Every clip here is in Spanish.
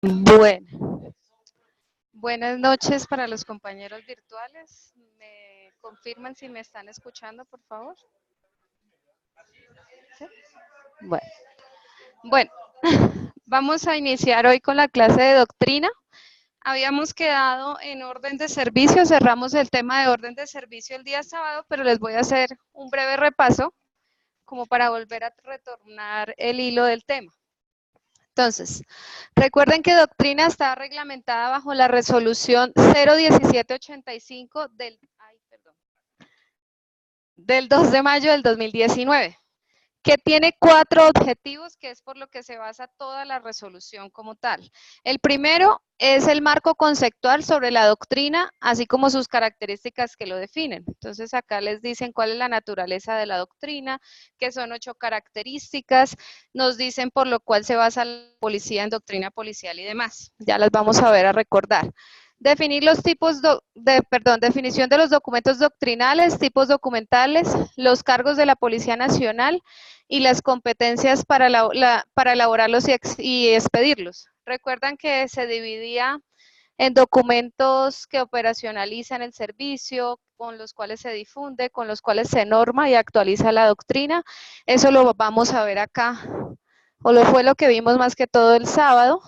Bueno, buenas noches para los compañeros virtuales. ¿Me confirman si me están escuchando, por favor? ¿Sí? Bueno, bueno, vamos a iniciar hoy con la clase de doctrina. Habíamos quedado en orden de servicio, cerramos el tema de orden de servicio el día sábado, pero les voy a hacer un breve repaso como para volver a retornar el hilo del tema. Entonces, recuerden que doctrina está reglamentada bajo la resolución 01785 del 2 de mayo del 2019, que tiene 4 objetivos, que es por lo que se basa toda la resolución como tal. El primero es el marco conceptual sobre la doctrina, así como sus características que lo definen. Entonces, acá les dicen cuál es la naturaleza de la doctrina, que son 8 características, nos dicen por lo cual se basa la policía en doctrina policial y demás. Ya las vamos a ver a recordar. Definir los tipos definición de los documentos doctrinales, tipos documentales, los cargos de la Policía Nacional y las competencias para elaborarlos y expedirlos. Recuerdan que se dividía en documentos que operacionalizan el servicio, con los cuales se difunde, con los cuales se norma y actualiza la doctrina. Eso lo vamos a ver acá, o lo fue lo que vimos más que todo el sábado.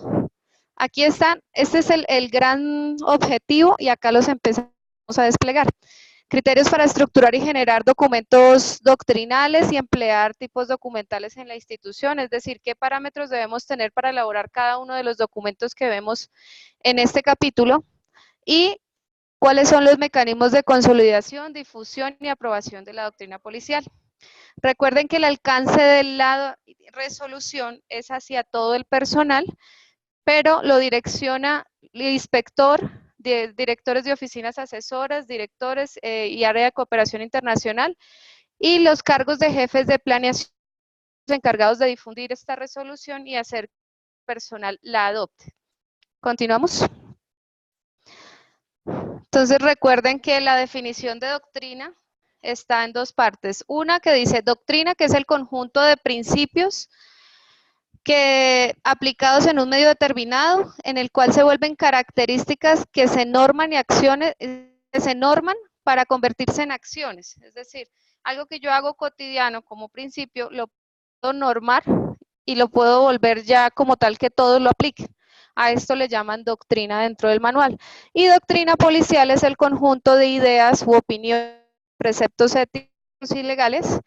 Aquí están, este es el gran objetivo y acá los empezamos a desplegar. Criterios para estructurar y generar documentos doctrinales y emplear tipos documentales en la institución, es decir, qué parámetros debemos tener para elaborar cada uno de los documentos que vemos en este capítulo y cuáles son los mecanismos de consolidación, difusión y aprobación de la doctrina policial. Recuerden que el alcance de la resolución es hacia todo el personal, pero lo direcciona el inspector, directores de oficinas asesoras, directores y área de cooperación internacional, y los cargos de jefes de planeación encargados de difundir esta resolución y hacer que el personal la adopte. ¿Continuamos? Entonces recuerden que la definición de doctrina está en 2 partes. Una que dice doctrina, que es el conjunto de principios que aplicados en un medio determinado, en el cual se vuelven características que se norman y acciones que se norman para convertirse en acciones. Es decir, algo que yo hago cotidiano como principio, lo puedo normar y lo puedo volver ya como tal que todos lo apliquen. A esto le llaman doctrina dentro del manual. Y doctrina policial es el conjunto de ideas u opiniones, preceptos éticos y legales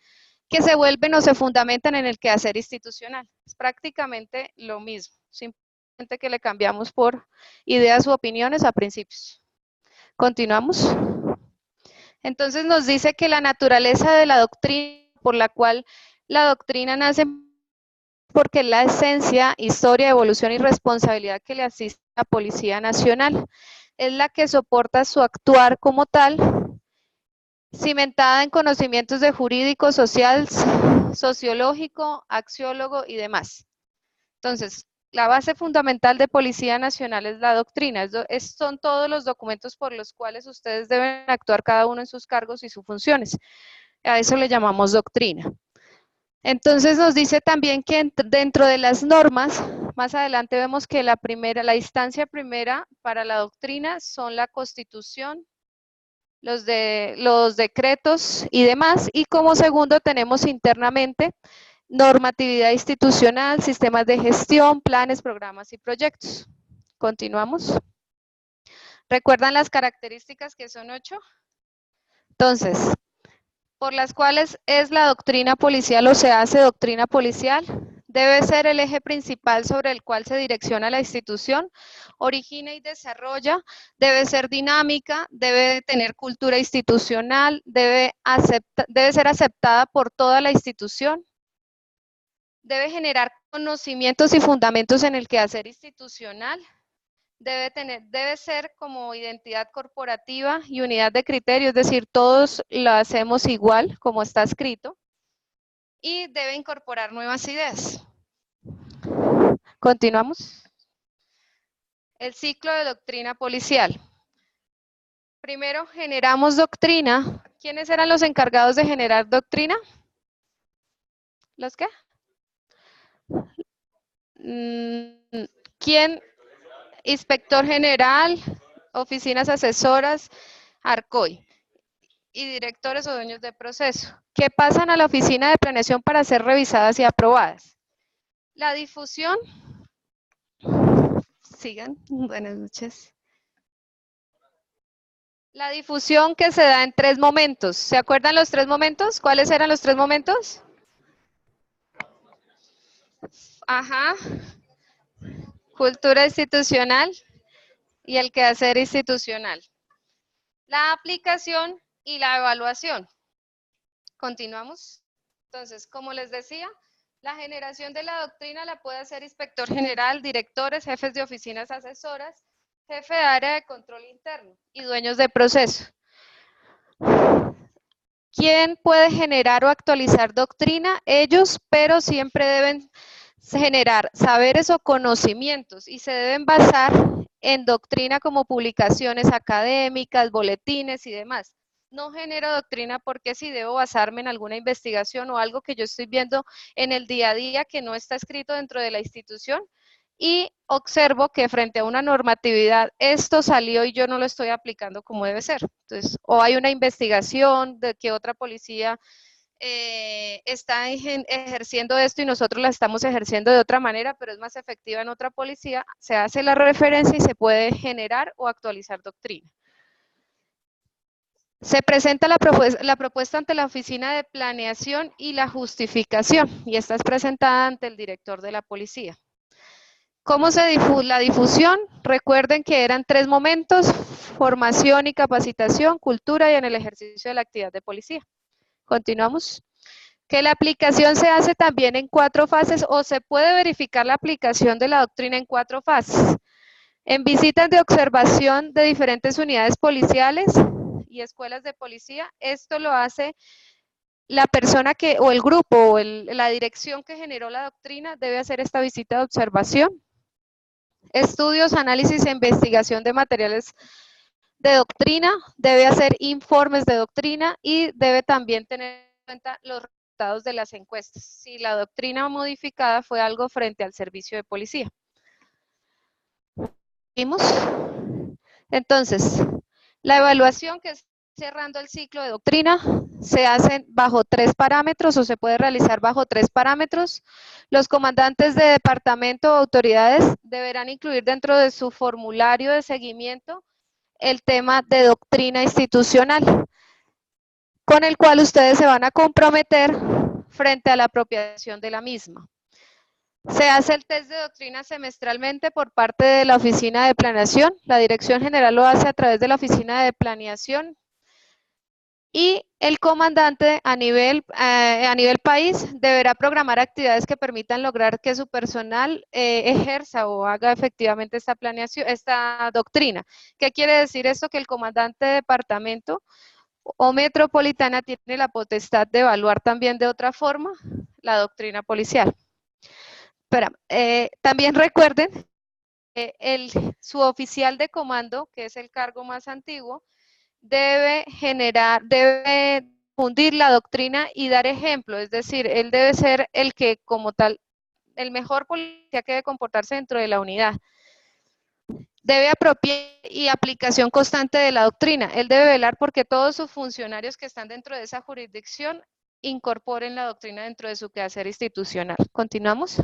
que se vuelven o se fundamentan en el quehacer institucional. Es prácticamente lo mismo, simplemente que le cambiamos por ideas u opiniones a principios. Continuamos. Entonces nos dice que la naturaleza de la doctrina, por la cual la doctrina nace, porque es la esencia, historia, evolución y responsabilidad que le asiste a la Policía Nacional. Es la que soporta su actuar como tal, cimentada en conocimientos de jurídico, social, sociológico, axiólogo y demás. Entonces, la base fundamental de Policía Nacional es la doctrina, son todos los documentos por los cuales ustedes deben actuar cada uno en sus cargos y sus funciones. A eso le llamamos doctrina. Entonces nos dice también que dentro de las normas, más adelante vemos que la instancia primera para la doctrina son la Constitución, los decretos y demás, y como segundo tenemos internamente normatividad institucional, sistemas de gestión, planes, programas y proyectos. Continuamos. ¿Recuerdan las características que son 8? Entonces, por las cuales es la doctrina policial o se hace doctrina policial, debe ser el eje principal sobre el cual se direcciona la institución, origina y desarrolla, debe ser dinámica, debe tener cultura institucional, debe ser aceptada por toda la institución, debe generar conocimientos y fundamentos en el quehacer institucional, debe ser como identidad corporativa y unidad de criterio, es decir, todos lo hacemos igual, como está escrito, y debe incorporar nuevas ideas. Continuamos. El ciclo de doctrina policial. Primero generamos doctrina. ¿Quiénes eran los encargados de generar doctrina? ¿Los qué? ¿Quién? inspector general, oficinas asesoras, ARCOI y directores o dueños de proceso, que pasan a la oficina de planeación para ser revisadas y aprobadas. La difusión, sigan, buenas noches. La difusión que se da en 3 momentos. ¿Se acuerdan los 3 momentos? ¿Cuáles eran los 3 momentos? Ajá. Cultura institucional y el quehacer institucional. La aplicación y la evaluación. Continuamos. Entonces, como les decía, la generación de la doctrina la puede hacer inspector general, directores, jefes de oficinas asesoras, jefe de área de control interno y dueños de proceso. ¿Quién puede generar o actualizar doctrina? Ellos, pero siempre deben generar saberes o conocimientos y se deben basar en doctrina como publicaciones académicas, boletines y demás. No genero doctrina porque sí debo basarme en alguna investigación o algo que yo estoy viendo en el día a día que no está escrito dentro de la institución y observo que frente a una normatividad esto salió y yo no lo estoy aplicando como debe ser. Entonces, o hay una investigación de que otra policía está ejerciendo esto y nosotros la estamos ejerciendo de otra manera, pero es más efectiva en otra policía, se hace la referencia y se puede generar o actualizar doctrina. Se presenta la propuesta ante la oficina de planeación y la justificación, y esta es presentada ante el director de la policía. ¿Cómo se difunde la difusión? Recuerden que eran 3 momentos: formación y capacitación, cultura y en el ejercicio de la actividad de policía. Continuamos. Que la aplicación se hace también en 4 fases o se puede verificar la aplicación de la doctrina en 4 fases. En visitas de observación de diferentes unidades policiales y escuelas de policía, esto lo hace la persona que, o el grupo, o la dirección que generó la doctrina debe hacer esta visita de observación. Estudios, análisis e investigación de materiales de doctrina, debe hacer informes de doctrina y debe también tener en cuenta los resultados de las encuestas, si la doctrina modificada fue algo frente al servicio de policía. ¿Vimos? Entonces, la evaluación, que es cerrando el ciclo de doctrina, se hace bajo 3 parámetros o se puede realizar bajo 3 parámetros. Los comandantes de departamento o autoridades deberán incluir dentro de su formulario de seguimiento el tema de doctrina institucional, con el cual ustedes se van a comprometer frente a la apropiación de la misma. Se hace el test de doctrina semestralmente por parte de la Oficina de Planeación. La Dirección General lo hace a través de la Oficina de Planeación. Y el comandante a nivel país deberá programar actividades que permitan lograr que su personal ejerza o haga efectivamente esta planeación, esta doctrina. ¿Qué quiere decir esto? Que el comandante de departamento o metropolitana tiene la potestad de evaluar también de otra forma la doctrina policial. También recuerden que el suboficial de comando, que es el cargo más antiguo, debe fundir la doctrina y dar ejemplo, es decir, él debe ser el que como tal, el mejor policía que debe comportarse dentro de la unidad. Debe apropiar y aplicación constante de la doctrina. Él debe velar porque todos sus funcionarios que están dentro de esa jurisdicción incorporen la doctrina dentro de su quehacer institucional. ¿Continuamos?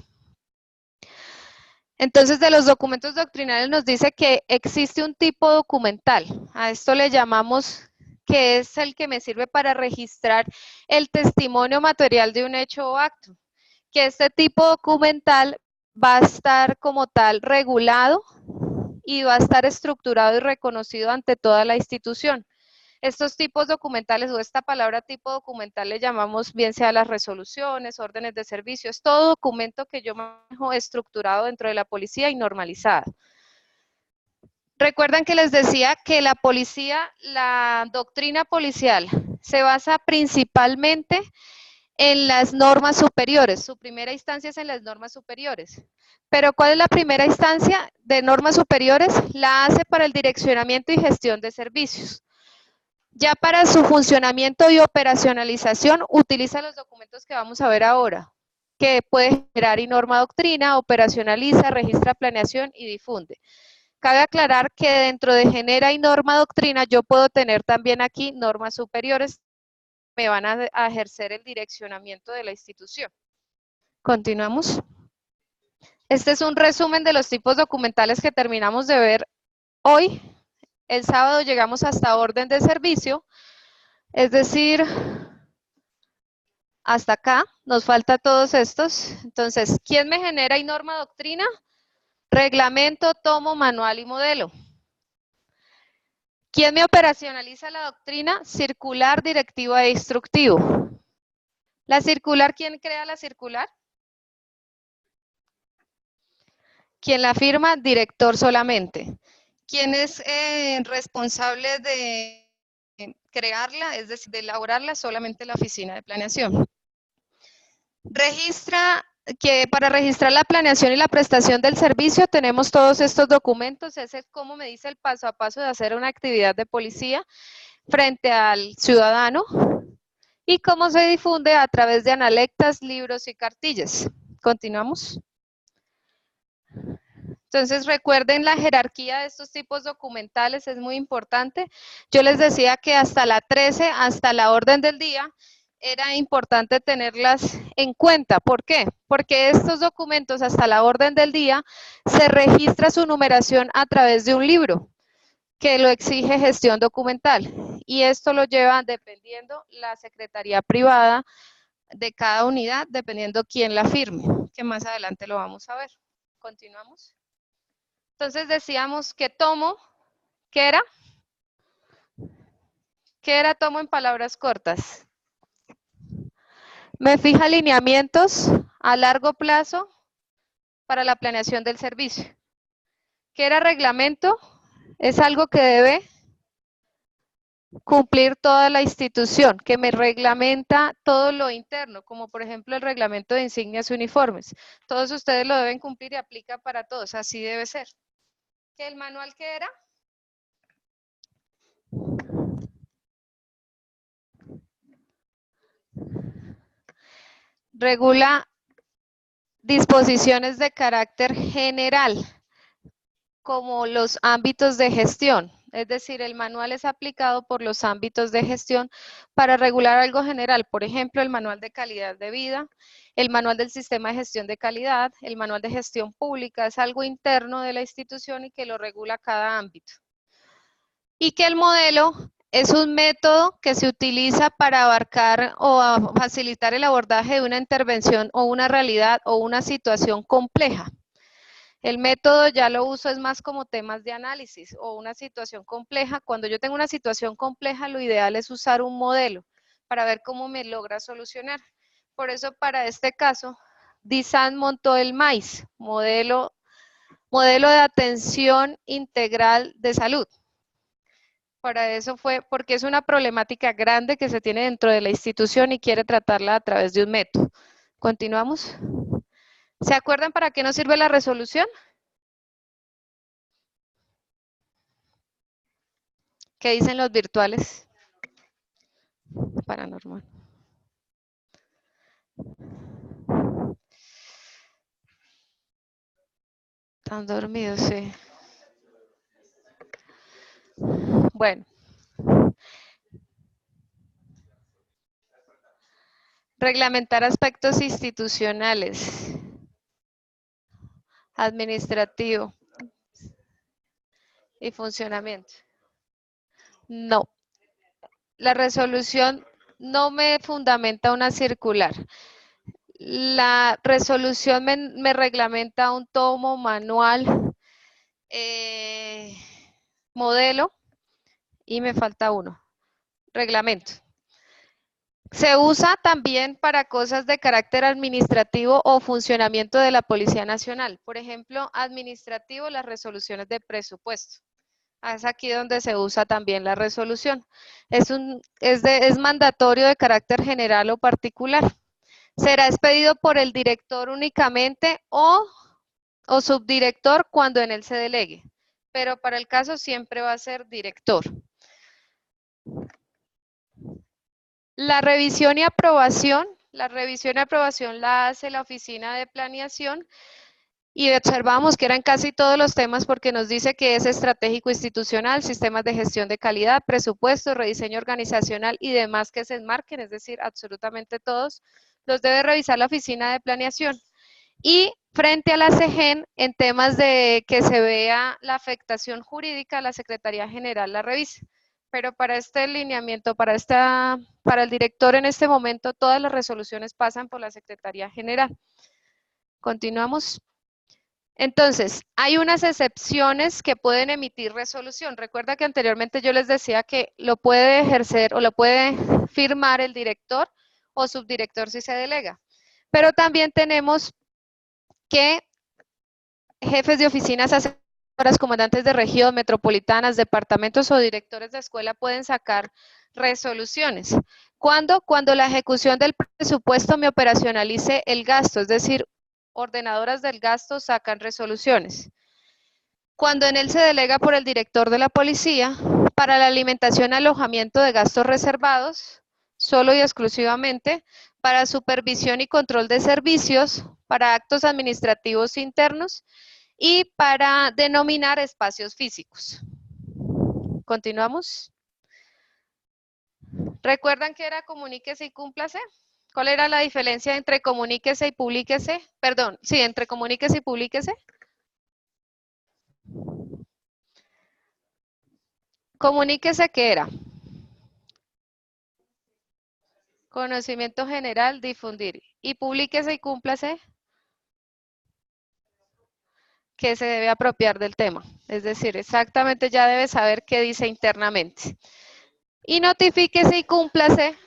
Entonces, de los documentos doctrinales nos dice que existe un tipo documental. A esto le llamamos que es el que me sirve para registrar el testimonio material de un hecho o acto. Que este tipo documental va a estar como tal regulado y va a estar estructurado y reconocido ante toda la institución. Estos tipos documentales o esta palabra tipo documental le llamamos bien sea las resoluciones, órdenes de servicio, es todo documento que yo manejo estructurado dentro de la policía y normalizado. Recuerdan que les decía que la policía, la doctrina policial se basa principalmente en las normas superiores. Su primera instancia es en las normas superiores. Pero ¿cuál es la primera instancia de normas superiores? La hace para el direccionamiento y gestión de servicios. Ya para su funcionamiento y operacionalización utiliza los documentos que vamos a ver ahora, que puede generar y norma doctrina, operacionaliza, registra planeación y difunde. Cabe aclarar que dentro de genera y norma doctrina yo puedo tener también aquí normas superiores que me van a ejercer el direccionamiento de la institución. Continuamos. Este es un resumen de los tipos documentales que terminamos de ver hoy. El sábado llegamos hasta orden de servicio, es decir, hasta acá, nos falta todos estos. Entonces, ¿quién me genera y norma doctrina? Reglamento, tomo, manual y modelo. ¿Quién me operacionaliza la doctrina? Circular, directiva e instructivo. ¿La circular, quién crea la circular? ¿Quién la firma? Director solamente. ¿Quién es responsable de crearla, es decir, de elaborarla? Solamente la oficina de planeación. Registra que para registrar la planeación y la prestación del servicio tenemos todos estos documentos. Ese es como me dice el paso a paso de hacer una actividad de policía frente al ciudadano y cómo se difunde a través de analectas, libros y cartillas. Continuamos. Entonces recuerden la jerarquía de estos tipos documentales, es muy importante. Yo les decía que hasta la 13, hasta la orden del día, era importante tenerlas en cuenta. ¿Por qué? Porque estos documentos hasta la orden del día se registra su numeración a través de un libro que lo exige gestión documental. Y esto lo lleva dependiendo la secretaría privada de cada unidad, dependiendo quién la firme, que más adelante lo vamos a ver. Continuamos. Entonces decíamos que tomo, ¿qué era? ¿Qué era tomo en palabras cortas? Me fija lineamientos a largo plazo para la planeación del servicio. ¿Qué era reglamento? Es algo que debe cumplir toda la institución, que me reglamenta todo lo interno, como por ejemplo el reglamento de insignias y uniformes. Todos ustedes lo deben cumplir y aplica para todos, así debe ser. ¿Que el manual qué era? Regula disposiciones de carácter general, como los ámbitos de gestión. Es decir, el manual es aplicado por los ámbitos de gestión para regular algo general. Por ejemplo, el manual de calidad de vida, el manual del sistema de gestión de calidad, el manual de gestión pública, es algo interno de la institución y que lo regula cada ámbito. Y que el modelo es un método que se utiliza para abarcar o facilitar el abordaje de una intervención o una realidad o una situación compleja. El método ya lo uso es más como temas de análisis o una situación compleja. Cuando yo tengo una situación compleja, lo ideal es usar un modelo para ver cómo me logra solucionar. Por eso, para este caso, DISAN montó el MAIS, modelo de atención integral de salud. Para eso fue, porque es una problemática grande que se tiene dentro de la institución y quiere tratarla a través de un método. Continuamos. ¿Se acuerdan para qué nos sirve la resolución? ¿Qué dicen los virtuales? Paranormal. Están dormidos, sí. Bueno. Reglamentar aspectos institucionales, administrativo y funcionamiento. No. La resolución no me fundamenta una circular. La resolución me reglamenta un tomo, manual, modelo y me falta uno, reglamento. Se usa también para cosas de carácter administrativo o funcionamiento de la Policía Nacional. Por ejemplo, administrativo, las resoluciones de presupuesto. Es aquí donde se usa también la resolución. Es mandatorio de carácter general o particular. Será expedido por el director únicamente o subdirector cuando en él se delegue. Pero para el caso siempre va a ser director. La revisión y aprobación la hace la oficina de planeación Y observamos que eran casi todos los temas porque nos dice que es estratégico institucional, sistemas de gestión de calidad, presupuesto, rediseño organizacional y demás que se enmarquen, es decir, absolutamente todos, los debe revisar la oficina de planeación. Y frente a la CEGEN, en temas de que se vea la afectación jurídica, la Secretaría General la revisa. Pero para este lineamiento, para el director en este momento, todas las resoluciones pasan por la Secretaría General. Continuamos. Entonces, hay unas excepciones que pueden emitir resolución. Recuerda que anteriormente yo les decía que lo puede ejercer o lo puede firmar el director o subdirector si se delega. Pero también tenemos que jefes de oficinas asesoras, comandantes de región, metropolitanas, departamentos o directores de escuela pueden sacar resoluciones. ¿Cuándo? Cuando la ejecución del presupuesto me operacionalice el gasto, es decir, ordenadoras del gasto sacan resoluciones. Cuando en él se delega por el director de la policía para la alimentación y alojamiento de gastos reservados, solo y exclusivamente para supervisión y control de servicios, para actos administrativos internos y para denominar espacios físicos. Continuamos. ¿Recuerdan que era comuníquese y cúmplase? ¿Cuál era la diferencia entre comuníquese y publíquese? Perdón, sí, entre comuníquese y publíquese. Comuníquese, ¿qué era? Conocimiento general, difundir. Y publíquese y cúmplase, que se debe apropiar del tema. Es decir, exactamente ya debe saber qué dice internamente. Y notifíquese y cúmplase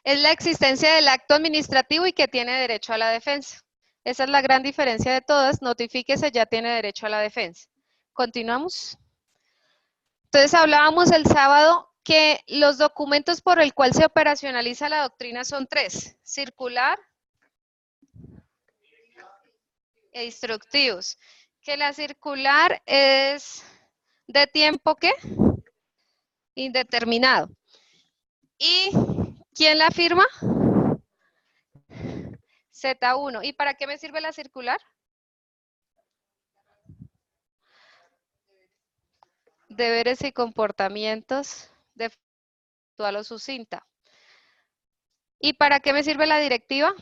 es la existencia del acto administrativo y que tiene derecho a la defensa. Esa es la gran diferencia de todas. Notifíquese, ya tiene derecho a la defensa. Continuamos. Entonces hablábamos el sábado que los documentos por el cual se operacionaliza la doctrina son tres: circular e instructivos. Que la circular es de tiempo, ¿qué? Indeterminado. ¿Y quién la firma? Z1. ¿Y para qué me sirve la circular? Deberes y comportamientos de actual o sucinta. ¿Y para qué me sirve la directiva?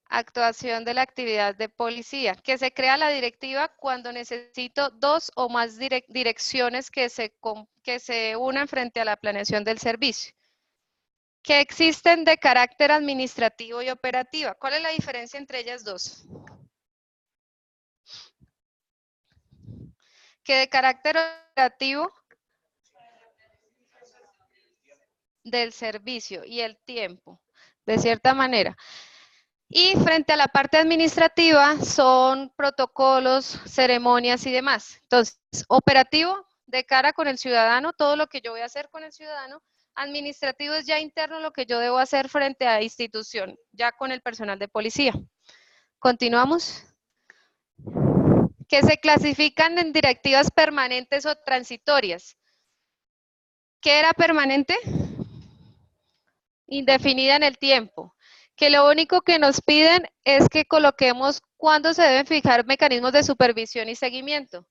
Actuación de la actividad de policía, que se crea la directiva cuando necesito dos o más direcciones que se unan frente a la planeación del servicio. Que existen de carácter administrativo y operativa. ¿Cuál es la diferencia entre ellas dos? Que de carácter operativo del servicio y el tiempo, de cierta manera. Y frente a la parte administrativa son protocolos, ceremonias y demás. Entonces, operativo de cara con el ciudadano, todo lo que yo voy a hacer con el ciudadano. Administrativo es ya interno lo que yo debo hacer frente a institución, ya con el personal de policía. Continuamos. Que se clasifican en directivas permanentes o transitorias. ¿Qué era permanente? Indefinida en el tiempo. Que lo único que nos piden es que coloquemos cuándo se deben fijar mecanismos de supervisión y seguimiento.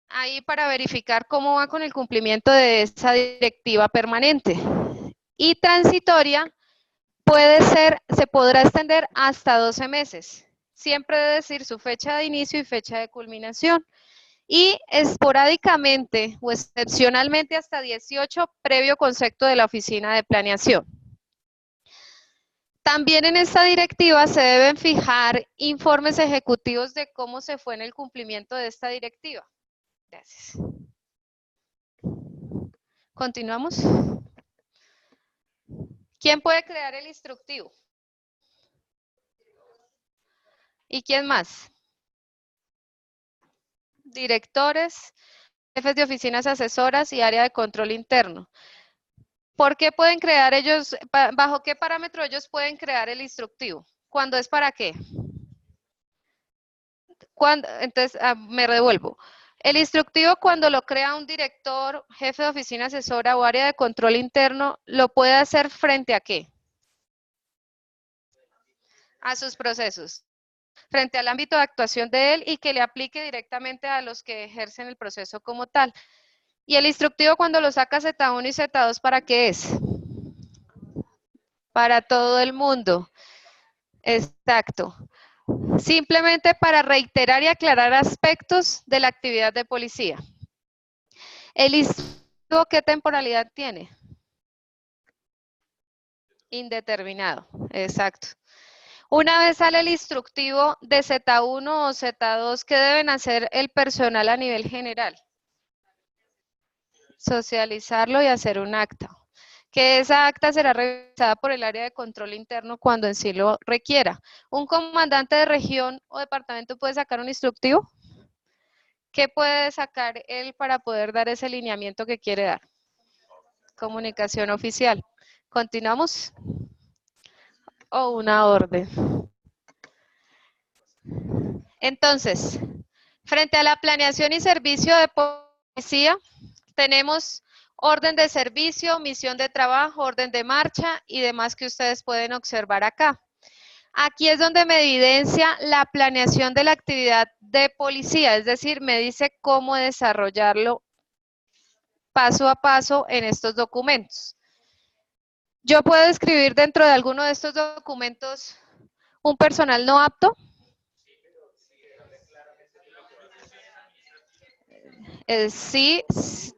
Ahí para verificar cómo va con el cumplimiento de esa directiva permanente. Y transitoria se podrá extender hasta 12 meses. Siempre debe decir su fecha de inicio y fecha de culminación. Y esporádicamente o excepcionalmente hasta 18 previo concepto de la oficina de planeación. También en esta directiva se deben fijar informes ejecutivos de cómo se fue en el cumplimiento de esta directiva. Gracias. Continuamos. ¿Quién puede crear el instructivo? ¿Y quién más? Directores, jefes de oficinas asesoras y área de control interno. ¿Por qué pueden crear ellos, bajo qué parámetro ellos pueden crear el instructivo? ¿Cuándo es para qué? Entonces, me revuelvo. El instructivo, cuando lo crea un director, jefe de oficina asesora o área de control interno, ¿lo puede hacer frente a qué? A sus procesos, frente al ámbito de actuación de él y que le aplique directamente a los que ejercen el proceso como tal. Y el instructivo, cuando lo saca Z1 y Z2, ¿para qué es? Para todo el mundo. Exacto. Simplemente para reiterar y aclarar aspectos de la actividad de policía. ¿El instructivo qué temporalidad tiene? Indeterminado, exacto. Una vez sale el instructivo de Z1 o Z2, ¿qué deben hacer el personal a nivel general? Socializarlo y hacer un acta. Que esa acta será revisada por el área de control interno cuando en sí lo requiera. ¿Un comandante de región o departamento puede sacar un instructivo? ¿Qué puede sacar él para poder dar ese lineamiento que quiere dar? Comunicación oficial. ¿Continuamos? O una orden. Entonces, frente a la planeación y servicio de policía, tenemos orden de servicio, misión de trabajo, orden de marcha y demás que ustedes pueden observar acá. Aquí es donde me evidencia la planeación de la actividad de policía, es decir, me dice cómo desarrollarlo paso a paso en estos documentos. Yo puedo escribir dentro de alguno de estos documentos un personal no apto. Sí,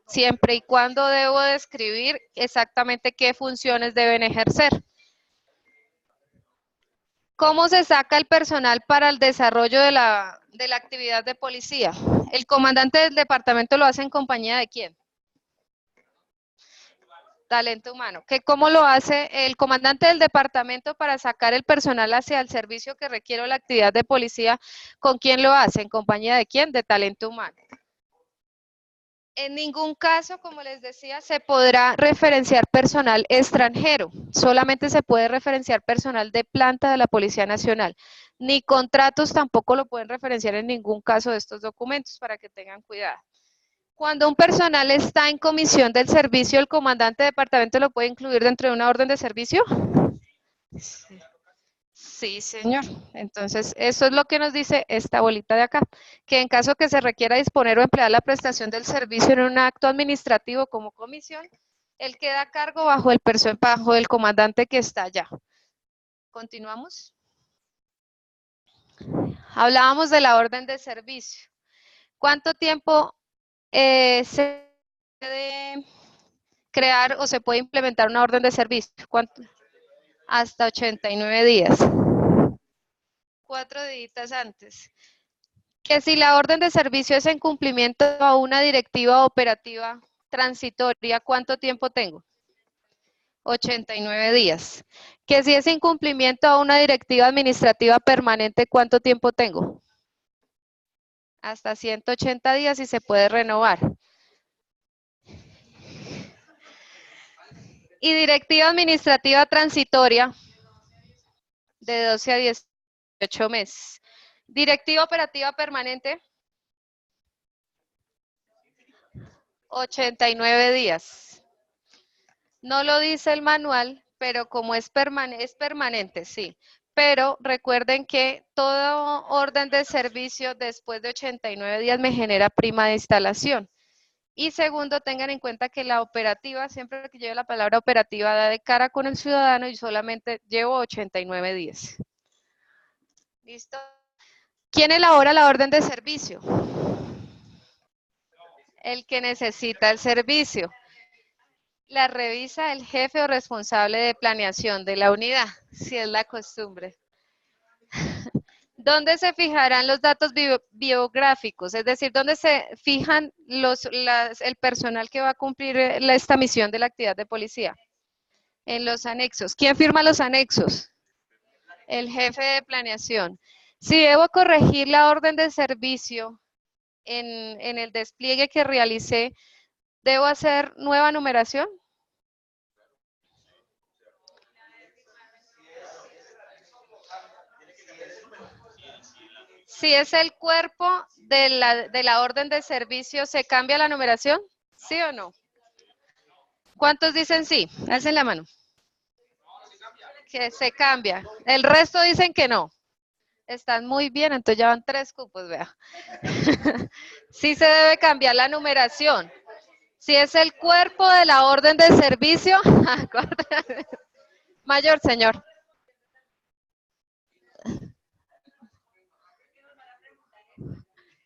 siempre y cuando debo describir exactamente qué funciones deben ejercer. ¿Cómo se saca el personal para el desarrollo de la actividad de policía? ¿El comandante del departamento lo hace en compañía de quién? Talento humano. ¿Cómo lo hace el comandante del departamento para sacar el personal hacia el servicio que requiere la actividad de policía? ¿Con quién lo hace? ¿En compañía de quién? De talento humano. En ningún caso, como les decía, se podrá referenciar personal extranjero. Solamente se puede referenciar personal de planta de la Policía Nacional. Ni contratos tampoco lo pueden referenciar en ningún caso de estos documentos, para que tengan cuidado. Cuando un personal está en comisión del servicio, ¿el comandante de departamento lo puede incluir dentro de una orden de servicio? Sí. Sí, señor. Entonces, eso es lo que nos dice esta bolita de acá, que en caso que se requiera disponer o emplear la prestación del servicio en un acto administrativo como comisión, él queda a cargo bajo el comandante que está allá. ¿Continuamos? Hablábamos de la orden de servicio. ¿Cuánto tiempo se puede crear o se puede implementar una orden de servicio? ¿Cuánto? Hasta 89 días. 4 días antes. Que si la orden de servicio es en cumplimiento a una directiva operativa transitoria, ¿cuánto tiempo tengo? 89 días. Que si es incumplimiento a una directiva administrativa permanente, ¿cuánto tiempo tengo? Hasta 180 días y se puede renovar. Y directiva administrativa transitoria de 12 a 18 meses. Directiva operativa permanente, 89 días. No lo dice el manual, pero como es permanente, sí. Pero recuerden que todo orden de servicio después de 89 días me genera prima de instalación. Y segundo, tengan en cuenta que la operativa, siempre que lleve la palabra operativa, da de cara con el ciudadano y solamente llevo 89 días. ¿Listo? ¿Quién elabora la orden de servicio? El que necesita el servicio. La revisa el jefe o responsable de planeación de la unidad, si es la costumbre. ¿Dónde se fijarán los datos biográficos? Es decir, ¿dónde se fijan el personal que va a cumplir esta misión de la actividad de policía? En los anexos. ¿Quién firma los anexos? El jefe de planeación. Si debo corregir la orden de servicio en el despliegue que realicé, ¿debo hacer nueva numeración? Si es el cuerpo de la orden de servicio, ¿se cambia la numeración? ¿Sí o no? ¿Cuántos dicen sí? Alcen la mano. Que se cambia. El resto dicen que no. Están muy bien, entonces ya van 3 cupos, vea. Sí se debe cambiar la numeración. Si es el cuerpo de la orden de servicio, mayor, señor.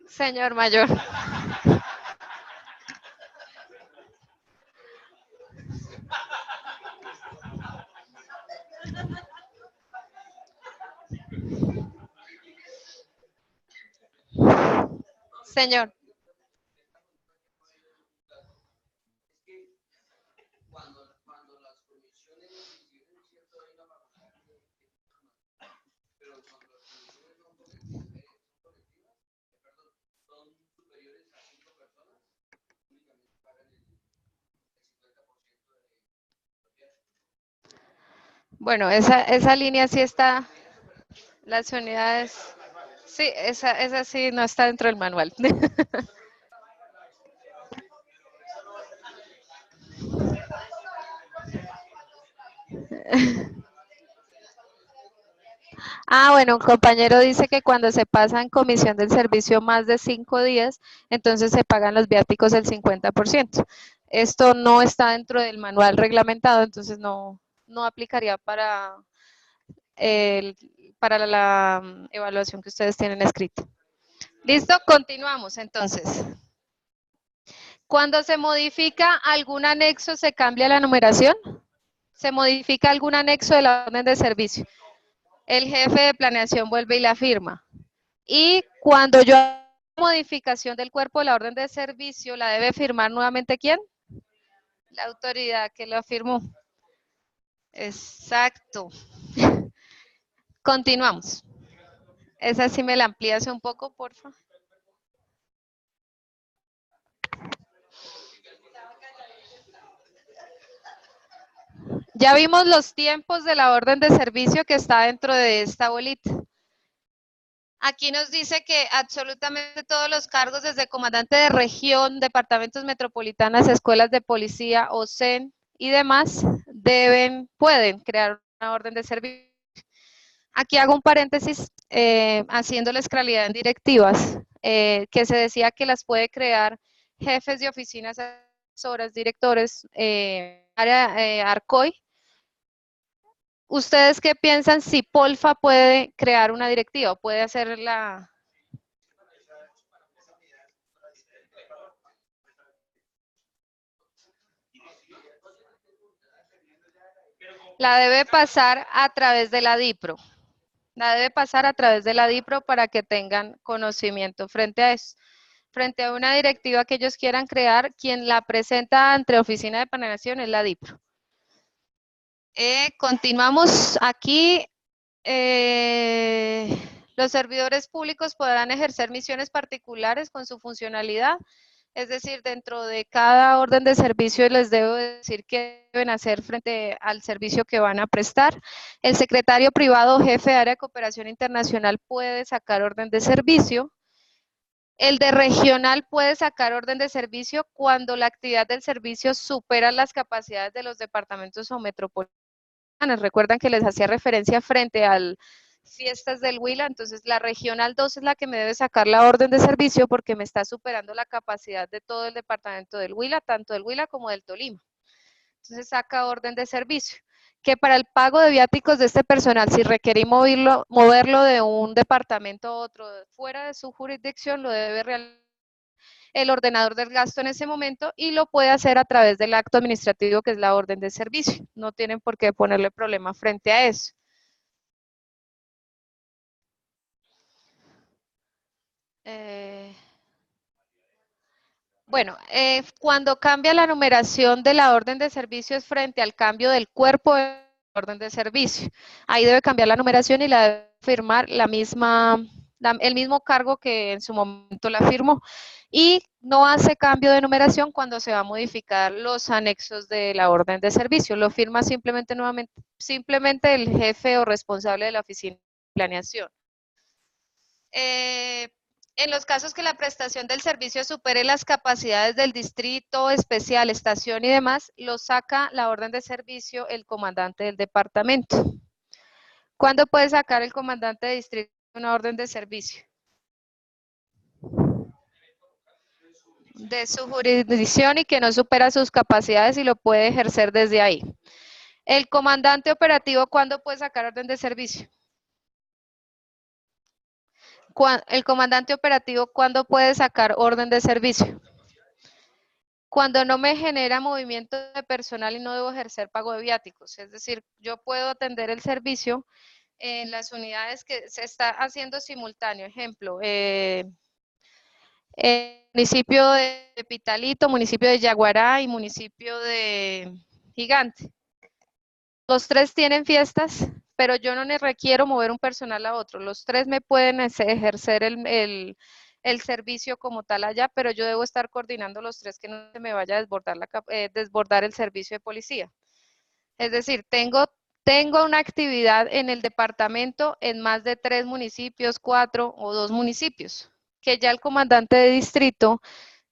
Señor mayor. Señor. Bueno, esa línea sí está, las unidades, sí, esa sí no está dentro del manual. Ah, bueno, un compañero dice que cuando se pasa en comisión del servicio más de 5 días, entonces se pagan los viáticos el 50%. Esto no está dentro del manual reglamentado, entonces no aplicaría el, para la evaluación que ustedes tienen escrita. ¿Listo? Continuamos entonces. Cuando se modifica algún anexo, ¿se cambia la numeración? ¿Se modifica algún anexo de la orden de servicio? El jefe de planeación vuelve y la firma. Y cuando yo hago modificación del cuerpo de la orden de servicio, ¿la debe firmar nuevamente quién? La autoridad que lo firmó. Exacto. Continuamos. Esa sí me la amplías un poco, por favor. Ya vimos los tiempos de la orden de servicio que está dentro de esta bolita. Aquí nos dice que absolutamente todos los cargos, desde comandante de región, departamentos metropolitanas, escuelas de policía, OSEN y demás, pueden crear una orden de servicio. Aquí hago un paréntesis haciéndoles claridad en directivas, que se decía que las puede crear jefes de oficinas, asesoras, directores, área ARCOI. ¿Ustedes qué piensan si Polfa puede crear una directiva? ¿Puede hacer la debe pasar a través de la DIPRO? La debe pasar a través de la DIPRO para que tengan conocimiento frente a eso. Frente a una directiva que ellos quieran crear, quien la presenta ante Oficina de Planeación es la DIPRO. Continuamos aquí. Los servidores públicos podrán ejercer misiones particulares con su funcionalidad, es decir, dentro de cada orden de servicio les debo decir qué deben hacer frente al servicio que van a prestar. El secretario privado jefe de área de cooperación internacional puede sacar orden de servicio. El de regional puede sacar orden de servicio cuando la actividad del servicio supera las capacidades de los departamentos o metropolitanos. Recuerdan que les hacía referencia frente al fiestas del Huila, entonces la regional 2 es la que me debe sacar la orden de servicio porque me está superando la capacidad de todo el departamento del Huila, tanto del Huila como del Tolima. Entonces saca orden de servicio. Que para el pago de viáticos de este personal, si requerí moverlo de un departamento a otro fuera de su jurisdicción, lo debe realizar el ordenador del gasto en ese momento y lo puede hacer a través del acto administrativo que es la orden de servicio. No tienen por qué ponerle problema frente a eso. Bueno, cuando cambia la numeración de la orden de servicio es frente al cambio del cuerpo de la orden de servicio. Ahí debe cambiar la numeración y la debe firmar el mismo cargo que en su momento la firmó. Y no hace cambio de numeración cuando se va a modificar los anexos de la orden de servicio. Lo firma simplemente el jefe o responsable de la oficina de planeación. En los casos que la prestación del servicio supere las capacidades del distrito especial, estación y demás, lo saca la orden de servicio el comandante del departamento. ¿Cuándo puede sacar el comandante de distrito una orden de servicio? De su jurisdicción y que no supera sus capacidades y lo puede ejercer desde ahí. El comandante operativo, ¿cuándo puede sacar orden de servicio? El comandante operativo, ¿cuándo puede sacar orden de servicio? Cuando no me genera movimiento de personal y no debo ejercer pago de viáticos. Es decir, yo puedo atender el servicio en las unidades que se está haciendo simultáneo. Ejemplo, municipio de Pitalito, municipio de Yaguará y municipio de Gigante. Los tres tienen fiestas, pero yo no requiero mover un personal a otro. Los tres me pueden ejercer el servicio como tal allá, pero yo debo estar coordinando los tres que no se me vaya a desbordar el servicio de policía. Es decir, tengo una actividad en el departamento en más de 3 municipios, 4 o 2 municipios, que ya el comandante de distrito,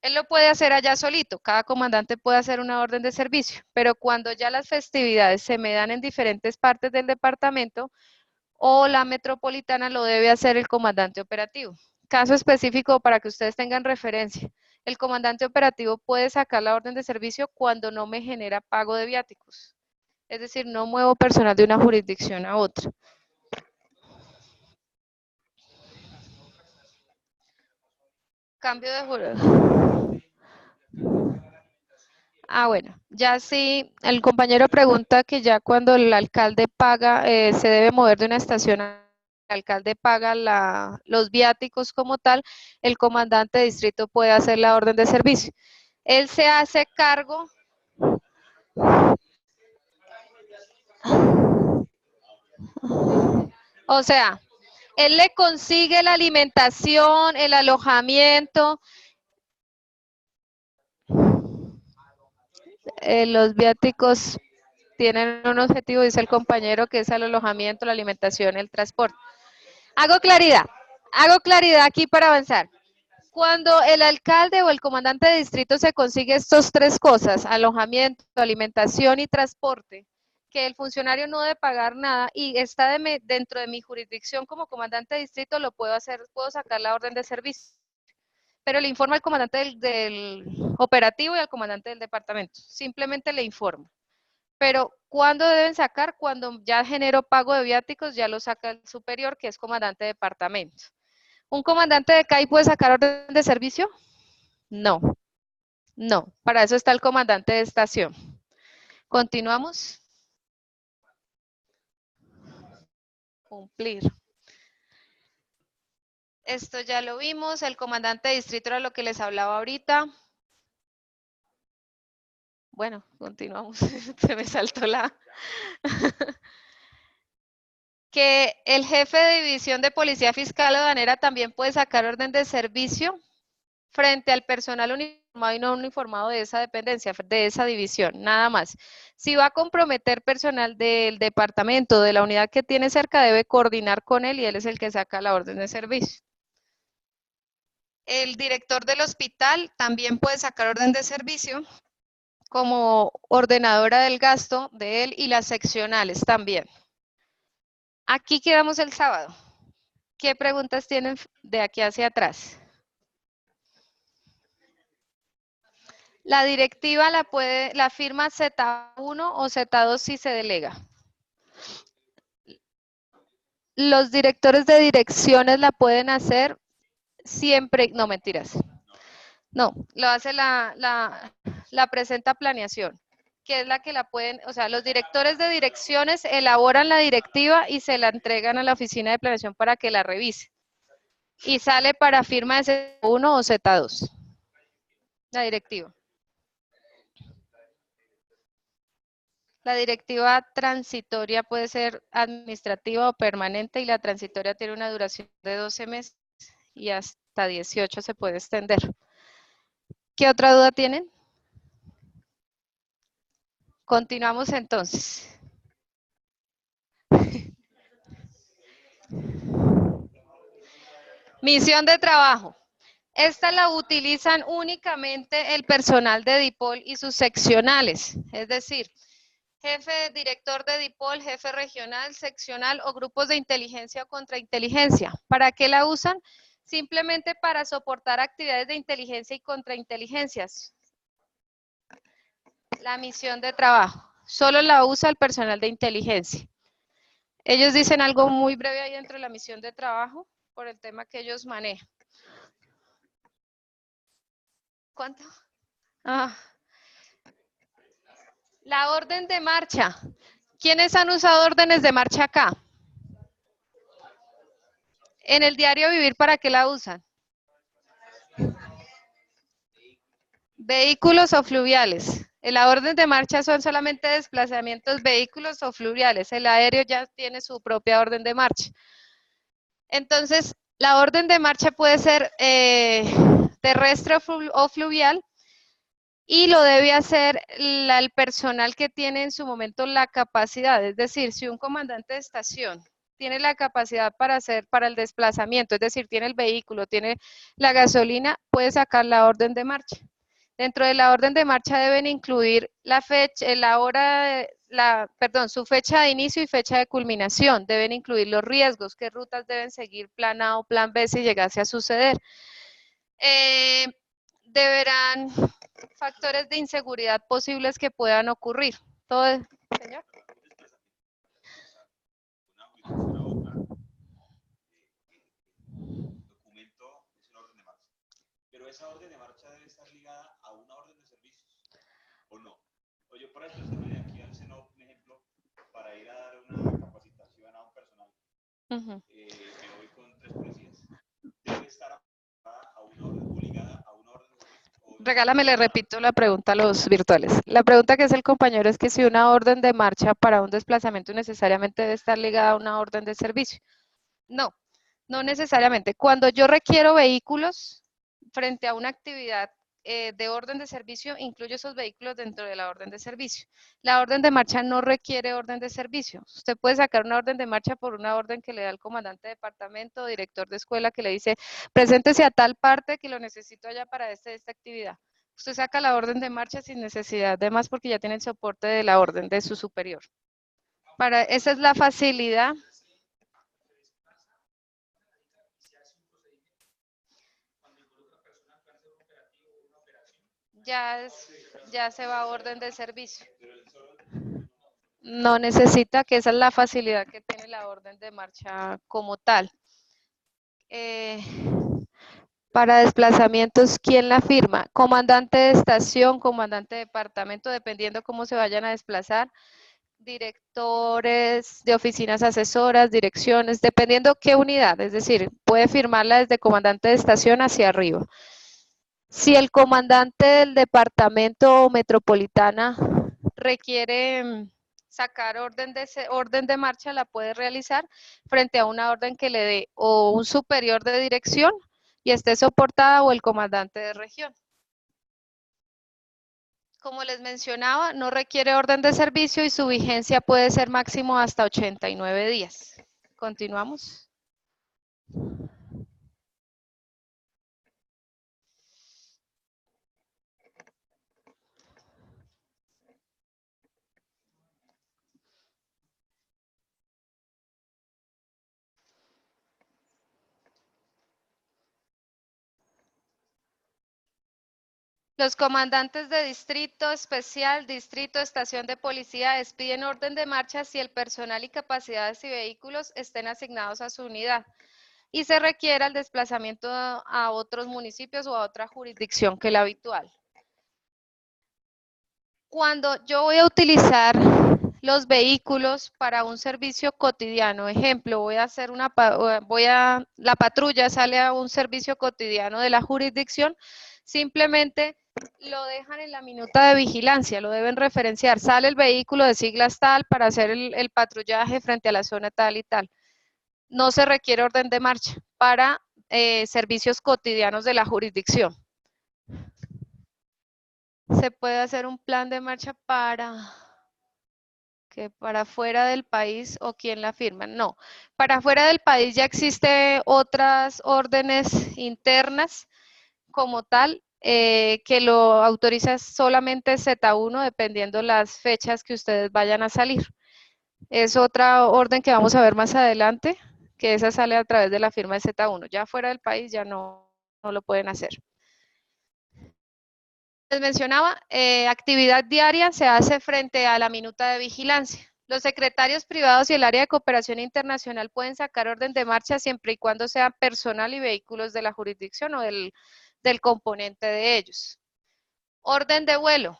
él lo puede hacer allá solito, cada comandante puede hacer una orden de servicio, pero cuando ya las festividades se me dan en diferentes partes del departamento o la metropolitana, lo debe hacer el comandante operativo. Caso específico para que ustedes tengan referencia. El comandante operativo puede sacar la orden de servicio cuando no me genera pago de viáticos. Es decir, no muevo personal de una jurisdicción a otra. Cambio de jurisdicción. Bueno, ya sí, el compañero pregunta que ya cuando el alcalde paga, se debe mover de una estación a el alcalde paga los viáticos como tal, el comandante de distrito puede hacer la orden de servicio. Él se hace cargo. O sea, él le consigue la alimentación, el alojamiento, los viáticos tienen un objetivo, dice el compañero, que es el alojamiento, la alimentación, el transporte. Hago claridad aquí para avanzar. Cuando el alcalde o el comandante de distrito se consigue estas tres cosas, alojamiento, alimentación y transporte, que el funcionario no debe pagar nada y está dentro de mi jurisdicción como comandante de distrito, lo puedo hacer, puedo sacar la orden de servicio. Pero le informa al comandante del operativo y al comandante del departamento. Simplemente le informo. Pero ¿cuándo deben sacar? Cuando ya genero pago de viáticos, ya lo saca el superior, que es comandante de departamento. ¿Un comandante de CAI puede sacar orden de servicio? No, no. Para eso está el comandante de estación. Continuamos. Cumplir. Esto ya lo vimos. El comandante de distrito era lo que les hablaba ahorita. Bueno, continuamos. Se me saltó la... que el jefe de división de policía fiscal aduanera también puede sacar orden de servicio frente al personal uniformado y no uniformado de esa dependencia, de esa división, nada más. Si va a comprometer personal del departamento, de la unidad que tiene cerca, debe coordinar con él y él es el que saca la orden de servicio. El director del hospital también puede sacar orden de servicio como ordenadora del gasto de él y las seccionales también. Aquí quedamos el sábado. ¿Qué preguntas tienen de aquí hacia atrás? La directiva la firma Z1 o Z2 si se delega. Los directores de direcciones la pueden hacer siempre, no mentiras. No, lo hace la presenta planeación, que es la que la pueden, o sea, los directores de direcciones elaboran la directiva y se la entregan a la oficina de planeación para que la revise. Y sale para firma de Z1 o Z2. La directiva. La directiva transitoria puede ser administrativa o permanente y la transitoria tiene una duración de 12 meses y hasta 18 se puede extender. ¿Qué otra duda tienen? Continuamos entonces. Misión de trabajo. Esta la utilizan únicamente el personal de DIPOL y sus seccionales, es decir, jefe, director de DIPOL, jefe regional, seccional o grupos de inteligencia o contrainteligencia. ¿Para qué la usan? Simplemente para soportar actividades de inteligencia y contrainteligencias. La misión de trabajo. Solo la usa el personal de inteligencia. Ellos dicen algo muy breve ahí dentro de la misión de trabajo por el tema que ellos manejan. ¿Cuánto? Ah. La orden de marcha. ¿Quiénes han usado órdenes de marcha acá? En el diario vivir, ¿para qué la usan? Vehículos o fluviales. En la orden de marcha son solamente desplazamientos vehículos o fluviales. El aéreo ya tiene su propia orden de marcha. Entonces, la orden de marcha puede ser terrestre o fluvial y lo debe hacer el personal que tiene en su momento la capacidad. Es decir, si un comandante de estación tiene la capacidad para el desplazamiento, es decir, tiene el vehículo, tiene la gasolina, puede sacar la orden de marcha. Dentro de la orden de marcha deben incluir la fecha, la hora, su fecha de inicio y fecha de culminación. Deben incluir los riesgos, qué rutas deben seguir, plan A o plan B si llegase a suceder. Deberán factores de inseguridad posibles que puedan ocurrir. Todo, señor. Pero esa orden de marcha debe estar ligada a una orden de servicios, ¿o no? O yo, por ejemplo, estoy aquí al Seno, un ejemplo, para ir a dar una capacitación a un personal. Me voy con 3 policías. Debe estar a una orden, o ligada a una orden de servicios. Regálame, le repito la pregunta a los virtuales. La pregunta que hace el compañero es que si una orden de marcha para un desplazamiento necesariamente debe estar ligada a una orden de servicio. No, no necesariamente. Cuando yo requiero vehículos frente a una actividad de orden de servicio, incluyo esos vehículos dentro de la orden de servicio. La orden de marcha no requiere orden de servicio. Usted puede sacar una orden de marcha por una orden que le da el comandante de departamento o director de escuela que le dice, preséntese a tal parte que lo necesito allá para esta actividad. Usted saca la orden de marcha sin necesidad de más porque ya tiene el soporte de la orden de su superior. Esa es la facilidad. Ya se va a orden de servicio. No necesita, que esa es la facilidad que tiene la orden de marcha como tal. Para desplazamientos, ¿quién la firma? Comandante de estación, comandante de departamento, dependiendo cómo se vayan a desplazar. Directores de oficinas asesoras, direcciones, dependiendo qué unidad. Es decir, puede firmarla desde comandante de estación hacia arriba. Si el comandante del departamento metropolitana requiere sacar orden de marcha, la puede realizar frente a una orden que le dé o un superior de dirección y esté soportada o el comandante de región. Como les mencionaba, no requiere orden de servicio y su vigencia puede ser máximo hasta 89 días. Continuamos. Los comandantes de distrito especial, distrito, estación de policía expiden orden de marcha si el personal y capacidades y vehículos estén asignados a su unidad y se requiera el desplazamiento a otros municipios o a otra jurisdicción que la habitual. Cuando yo voy a utilizar los vehículos para un servicio cotidiano, ejemplo, la patrulla sale a un servicio cotidiano de la jurisdicción, simplemente lo dejan en la minuta de vigilancia, lo deben referenciar, sale el vehículo de siglas tal para hacer el patrullaje frente a la zona tal y tal. No se requiere orden de marcha para servicios cotidianos de la jurisdicción. Se puede hacer un plan de marcha para Que para fuera del país o quién la firma. No, para fuera del país ya existe otras órdenes internas como tal, que lo autoriza solamente Z1 dependiendo las fechas que ustedes vayan a salir. Es otra orden que vamos a ver más adelante, que esa sale a través de la firma de Z1. Ya fuera del país ya no lo pueden hacer. Les mencionaba, actividad diaria se hace frente a la minuta de vigilancia. Los secretarios privados y el área de cooperación internacional pueden sacar orden de marcha siempre y cuando sea personal y vehículos de la jurisdicción o del componente de ellos. Orden de vuelo.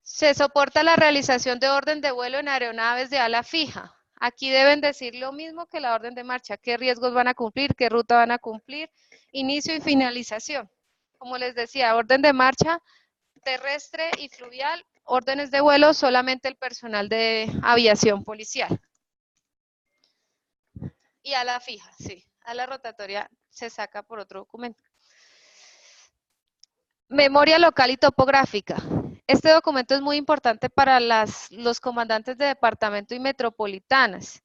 Se soporta la realización de orden de vuelo en aeronaves de ala fija. Aquí deben decir lo mismo que la orden de marcha, qué riesgos van a cumplir, qué ruta van a cumplir, inicio y finalización. Como les decía, orden de marcha terrestre y fluvial, órdenes de vuelo solamente el personal de aviación policial. Y a la fija, sí, a la rotatoria se saca por otro documento. Memoria local y topográfica. Este documento es muy importante para los comandantes de departamento y metropolitanas.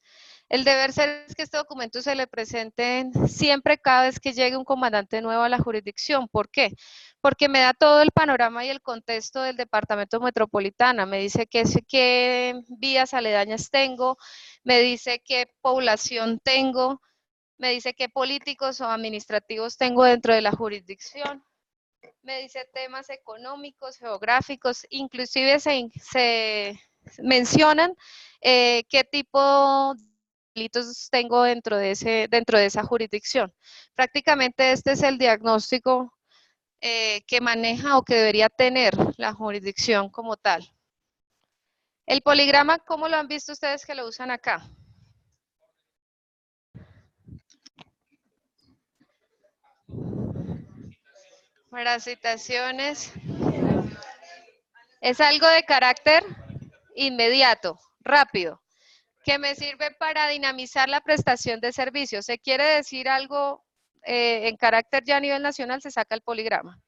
El deber ser es que este documento se le presente siempre cada vez que llegue un comandante nuevo a la jurisdicción. ¿Por qué? Porque me da todo el panorama y el contexto del departamento metropolitana. Me dice qué vías aledañas tengo, me dice qué población tengo, me dice qué políticos o administrativos tengo dentro de la jurisdicción. Me dice temas económicos, geográficos, inclusive se mencionan qué tipo de delitos tengo dentro de esa jurisdicción. Prácticamente este es el diagnóstico que maneja o que debería tener la jurisdicción como tal. El poligrama, ¿cómo lo han visto ustedes que lo usan acá? Para citaciones. Es algo de carácter inmediato, rápido, que me sirve para dinamizar la prestación de servicios. Se quiere decir algo en carácter ya a nivel nacional, se saca el poligrama.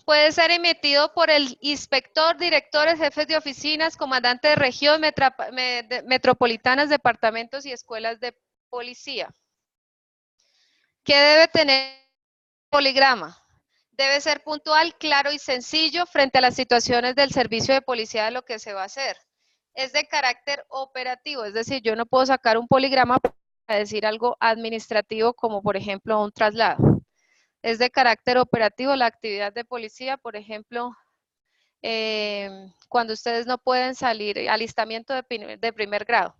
Puede ser emitido por el inspector, directores, jefes de oficinas, comandante de región, metropolitanas, departamentos y escuelas de policía. ¿Qué debe tener el poligrama? Debe ser puntual, claro y sencillo frente a las situaciones del servicio de policía de lo que se va a hacer. Es de carácter operativo, es decir, yo no puedo sacar un poligrama para decir algo administrativo como por ejemplo un traslado. Es de carácter operativo la actividad de policía, por ejemplo, cuando ustedes no pueden salir, alistamiento de primer grado.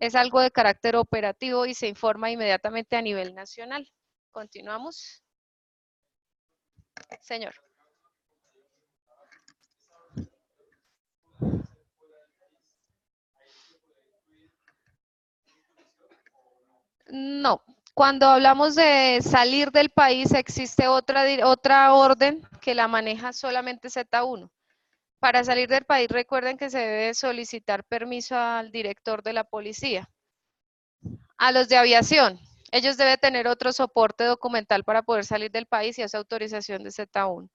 Es algo de carácter operativo y se informa inmediatamente a nivel nacional. Continuamos. Señor. No, cuando hablamos de salir del país existe otra orden que la maneja solamente Z1. Para salir del país recuerden que se debe solicitar permiso al director de la policía. A los de aviación, ellos deben tener otro soporte documental para poder salir del país y esa autorización de Z1.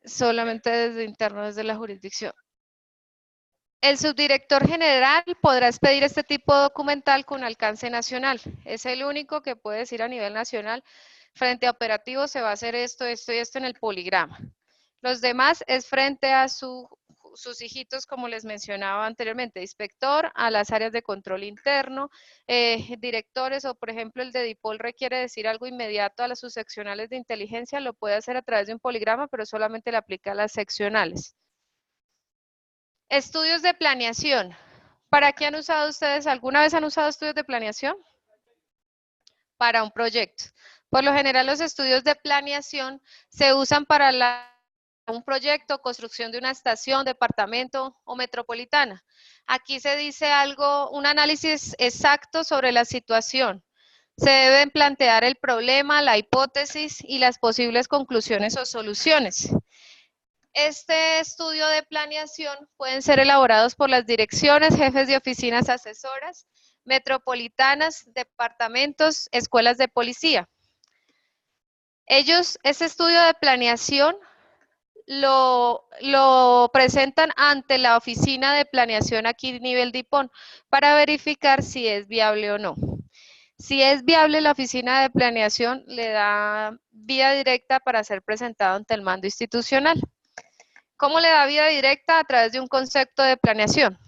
Solamente desde interno, desde la jurisdicción. El subdirector general podrá expedir este tipo de documental con alcance nacional. Es el único que puede decir a nivel nacional, frente a operativos se va a hacer esto, esto y esto en el poligrama. Los demás es frente a sus hijitos, como les mencionaba anteriormente, inspector, a las áreas de control interno, directores o por ejemplo el de DIPOL requiere decir algo inmediato a las subseccionales de inteligencia, lo puede hacer a través de un poligrama, pero solamente le aplica a las seccionales. Estudios de planeación. ¿Para qué han usado ustedes? ¿Alguna vez han usado estudios de planeación? Para un proyecto. Por lo general, los estudios de planeación se usan para un proyecto, construcción de una estación, departamento o metropolitana. Aquí se dice algo, un análisis exacto sobre la situación. Se deben plantear el problema, la hipótesis y las posibles conclusiones o soluciones. Este estudio de planeación pueden ser elaborados por las direcciones, jefes de oficinas asesoras, metropolitanas, departamentos, escuelas de policía. Ese estudio de planeación lo presentan ante la oficina de planeación aquí nivel DIPON para verificar si es viable o no. Si es viable, la oficina de planeación le da vía directa para ser presentado ante el mando institucional. ¿Cómo le da vía directa? A través de un concepto de planeación.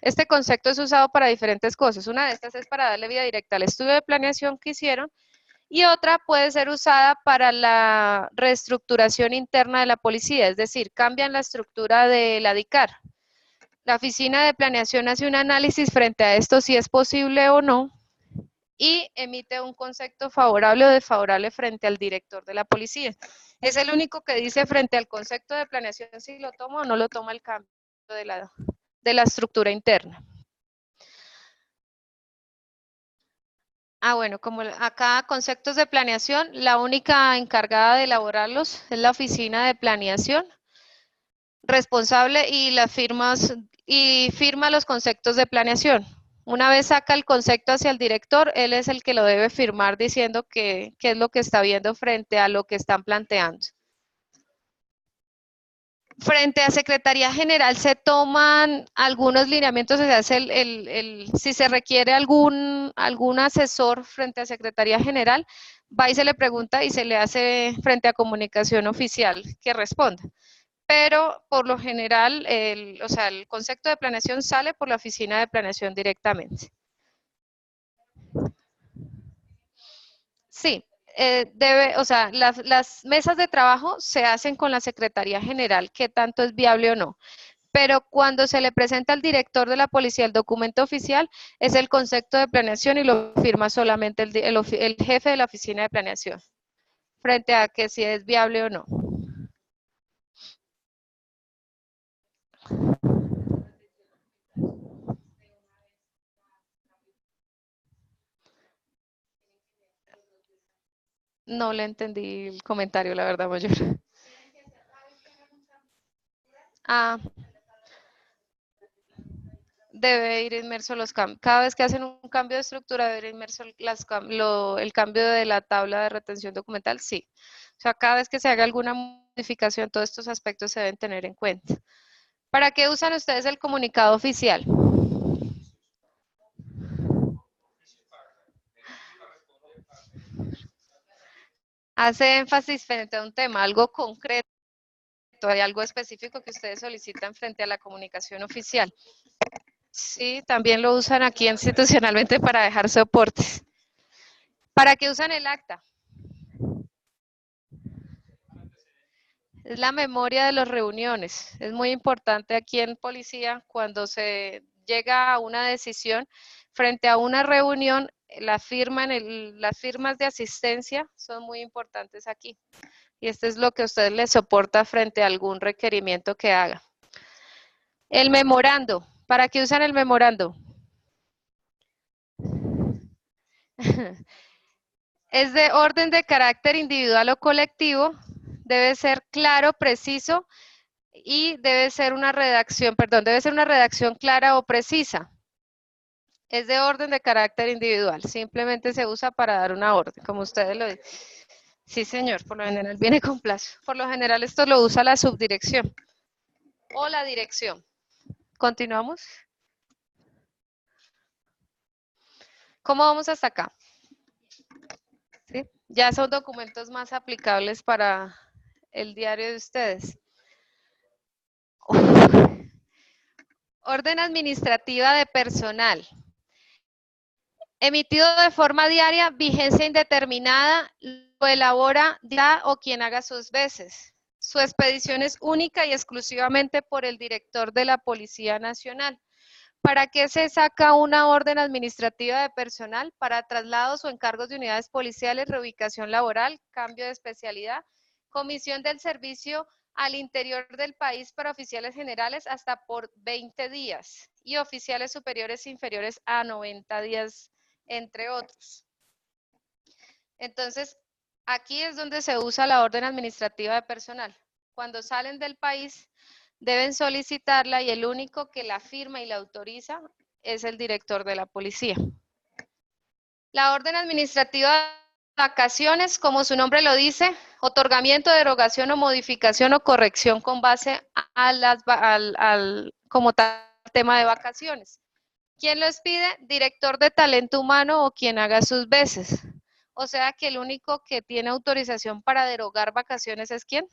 Este concepto es usado para diferentes cosas. Una de estas es para darle vía directa al estudio de planeación que hicieron y otra puede ser usada para la reestructuración interna de la policía, es decir, cambian la estructura de la DICAR. La oficina de planeación hace un análisis frente a esto, si es posible o no, y emite un concepto favorable o desfavorable frente al director de la policía. Es el único que dice frente al concepto de planeación si lo toma o no lo toma el cambio de la estructura interna. Bueno, como acá conceptos de planeación, la única encargada de elaborarlos es la oficina de planeación, responsable y las firmas y firma los conceptos de planeación. Una vez saca el concepto hacia el director, él es el que lo debe firmar diciendo qué es lo que está viendo frente a lo que están planteando. Frente a Secretaría General se toman algunos lineamientos, se hace si se requiere algún asesor frente a Secretaría General, va y se le pregunta y se le hace frente a comunicación oficial que responda. Pero por lo general, el concepto de planeación sale por la oficina de planeación directamente. Sí, las mesas de trabajo se hacen con la Secretaría General, qué tanto es viable o no. Pero cuando se le presenta al director de la policía el documento oficial, es el concepto de planeación y lo firma solamente el jefe de la oficina de planeación, frente a que si es viable o no. No le entendí el comentario, la verdad, mayor. Debe ir inmerso los cambios. Cada vez que hacen un cambio de estructura, debe ir inmerso el cambio de la tabla de retención documental, sí. O sea, cada vez que se haga alguna modificación, todos estos aspectos se deben tener en cuenta. ¿Para qué usan ustedes el comunicado oficial? Hace énfasis frente a un tema, algo concreto, hay algo específico que ustedes solicitan frente a la comunicación oficial. Sí, también lo usan aquí institucionalmente para dejar soportes. ¿Para qué usan el acta? Es la memoria de las reuniones. Es muy importante aquí en policía cuando se llega a una decisión frente a una reunión, las firmas de asistencia son muy importantes aquí. Y esto es lo que a usted le soporta frente a algún requerimiento que haga. El memorando. ¿Para qué usan el memorando? Es de orden de carácter individual o colectivo. Debe ser claro, preciso y debe ser una redacción clara o precisa. Es de orden de carácter individual. Simplemente se usa para dar una orden, como ustedes lo dicen. Sí, señor, por lo general viene con plazo. Por lo general esto lo usa la subdirección o la dirección. ¿Continuamos? ¿Cómo vamos hasta acá? ¿Sí? Ya son documentos más aplicables para el diario de ustedes. Orden administrativa de personal. Emitido de forma diaria, vigencia indeterminada, lo elabora ya o quien haga sus veces. Su expedición es única y exclusivamente por el director de la Policía Nacional. ¿Para qué se saca una orden administrativa de personal? Para traslados o encargos de unidades policiales, reubicación laboral, cambio de especialidad, comisión del servicio al interior del país para oficiales generales hasta por 20 días y oficiales superiores e inferiores a 90 días, entre otros. Entonces, aquí es donde se usa la orden administrativa de personal. Cuando salen del país, deben solicitarla y el único que la firma y la autoriza es el director de la policía. La orden administrativa vacaciones, como su nombre lo dice, otorgamiento, derogación o modificación o corrección con base a como tal tema de vacaciones. ¿Quién los pide? Director de talento humano o quien haga sus veces. O sea que el único que tiene autorización para derogar vacaciones es ¿quién?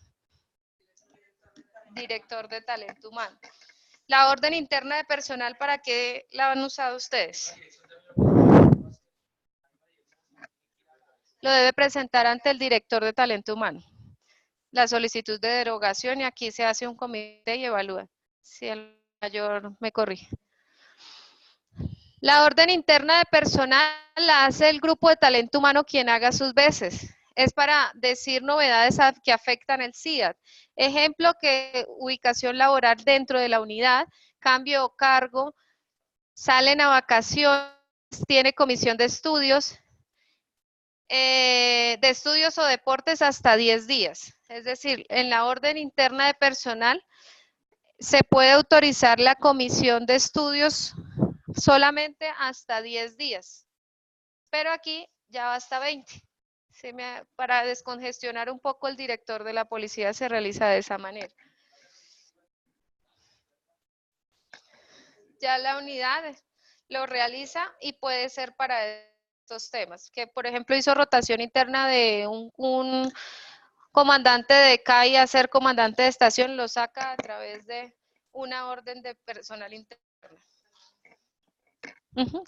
Director de talento humano. La orden interna de personal, ¿para qué la han usado ustedes? Lo debe presentar ante el director de talento humano. La solicitud de derogación y aquí se hace un comité y evalúa si el mayor me corrige. La orden interna de personal la hace el grupo de talento humano quien haga sus veces. Es para decir novedades que afectan el CIAT. Ejemplo, que ubicación laboral dentro de la unidad, cambio o cargo, salen a vacaciones, tiene comisión de estudios o deportes hasta 10 días. Es decir, en la orden interna de personal se puede autorizar la comisión de estudios solamente hasta 10 días. Pero aquí ya va hasta 20. Para descongestionar un poco el director de la policía se realiza de esa manera. Ya la unidad lo realiza y puede ser para estos temas. Que por ejemplo hizo rotación interna de un comandante de CAI a ser comandante de estación, lo saca a través de una orden de personal interno.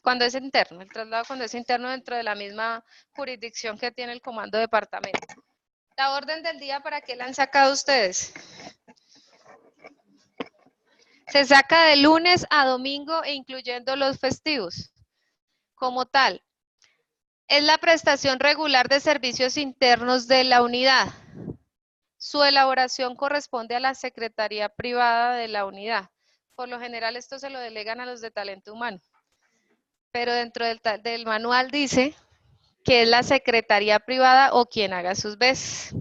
Cuando es interno, el traslado cuando es interno dentro de la misma jurisdicción que tiene el comando de departamento. La orden del día, ¿para qué la han sacado ustedes? Se saca de lunes a domingo e incluyendo los festivos. Como tal, es la prestación regular de servicios internos de la unidad. Su elaboración corresponde a la Secretaría Privada de la unidad. Por lo general, esto se lo delegan a los de talento humano. Pero dentro del manual dice que es la Secretaría Privada o quien haga sus veces.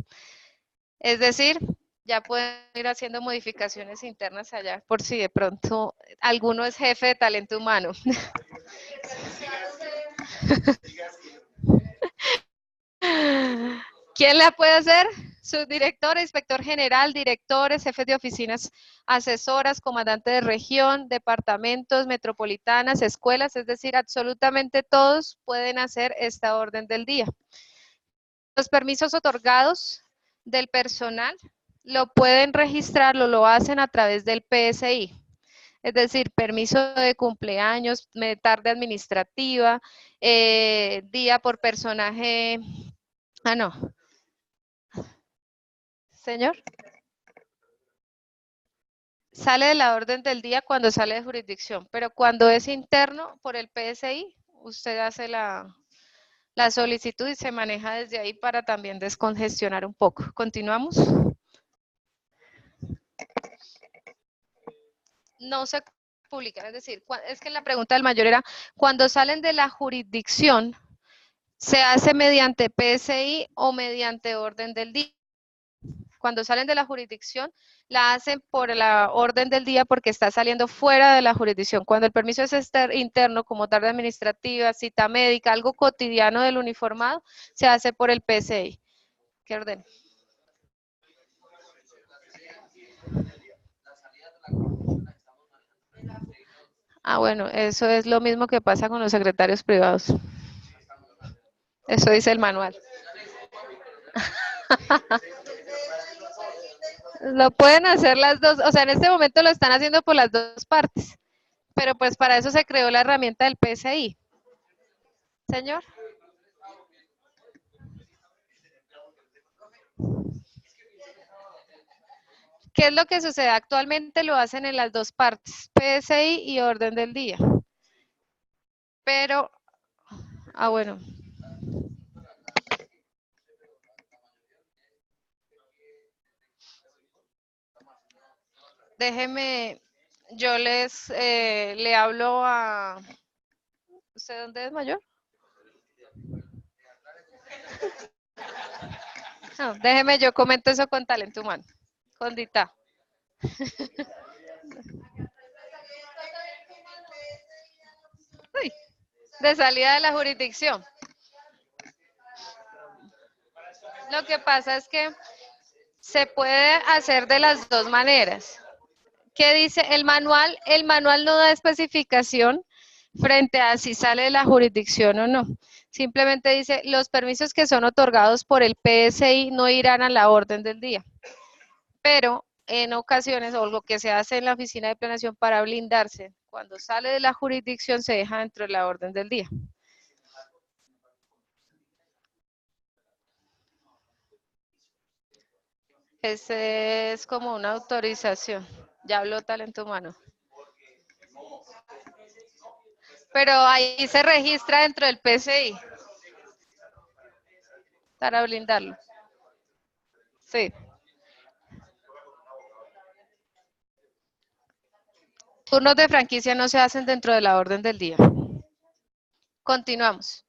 Es decir, ya pueden ir haciendo modificaciones internas allá por si de pronto alguno es jefe de talento humano. ¿Quién la puede hacer? Subdirector, inspector general, directores, jefes de oficinas, asesoras, comandante de región, departamentos, metropolitanas, escuelas, es decir, absolutamente todos pueden hacer esta orden del día. Los permisos otorgados del personal lo pueden registrar, lo hacen a través del PSI. Es decir, permiso de cumpleaños, tarde administrativa, día por personaje. Ah, no. Señor. Sale de la orden del día cuando sale de jurisdicción, pero cuando es interno por el PSI, usted hace la solicitud y se maneja desde ahí para también descongestionar un poco. ¿Continuamos? No se publican, es decir, es que la pregunta del mayor era, cuando salen de la jurisdicción, ¿se hace mediante PSI o mediante orden del día? Cuando salen de la jurisdicción, la hacen por la orden del día porque está saliendo fuera de la jurisdicción. Cuando el permiso es interno, como tarde administrativa, cita médica, algo cotidiano del uniformado, se hace por el PSI. ¿Qué orden? Ah, bueno, eso es lo mismo que pasa con los secretarios privados. Eso dice el manual. Lo pueden hacer las dos, o sea, en este momento lo están haciendo por las dos partes, pero pues para eso se creó la herramienta del PSI. Señor. ¿Qué es lo que sucede? Actualmente lo hacen en las dos partes, PSI y orden del día. Pero, bueno. Déjeme, yo le hablo a... ¿Usted dónde es, mayor? No, déjeme, yo comento eso con talento humano, con Dita. Uy, de salida de la jurisdicción. Lo que pasa es que se puede hacer de las dos maneras. ¿Qué dice el manual? El manual no da especificación frente a si sale de la jurisdicción o no. Simplemente dice, los permisos que son otorgados por el PSI no irán a la orden del día. Pero en ocasiones, o lo que se hace en la oficina de planeación para blindarse, cuando sale de la jurisdicción se deja dentro de la orden del día. Ese es como una autorización. Ya habló talento humano. Pero ahí se registra dentro del PCI para blindarlo. Sí. Turnos de franquicia no se hacen dentro de la orden del día. Continuamos.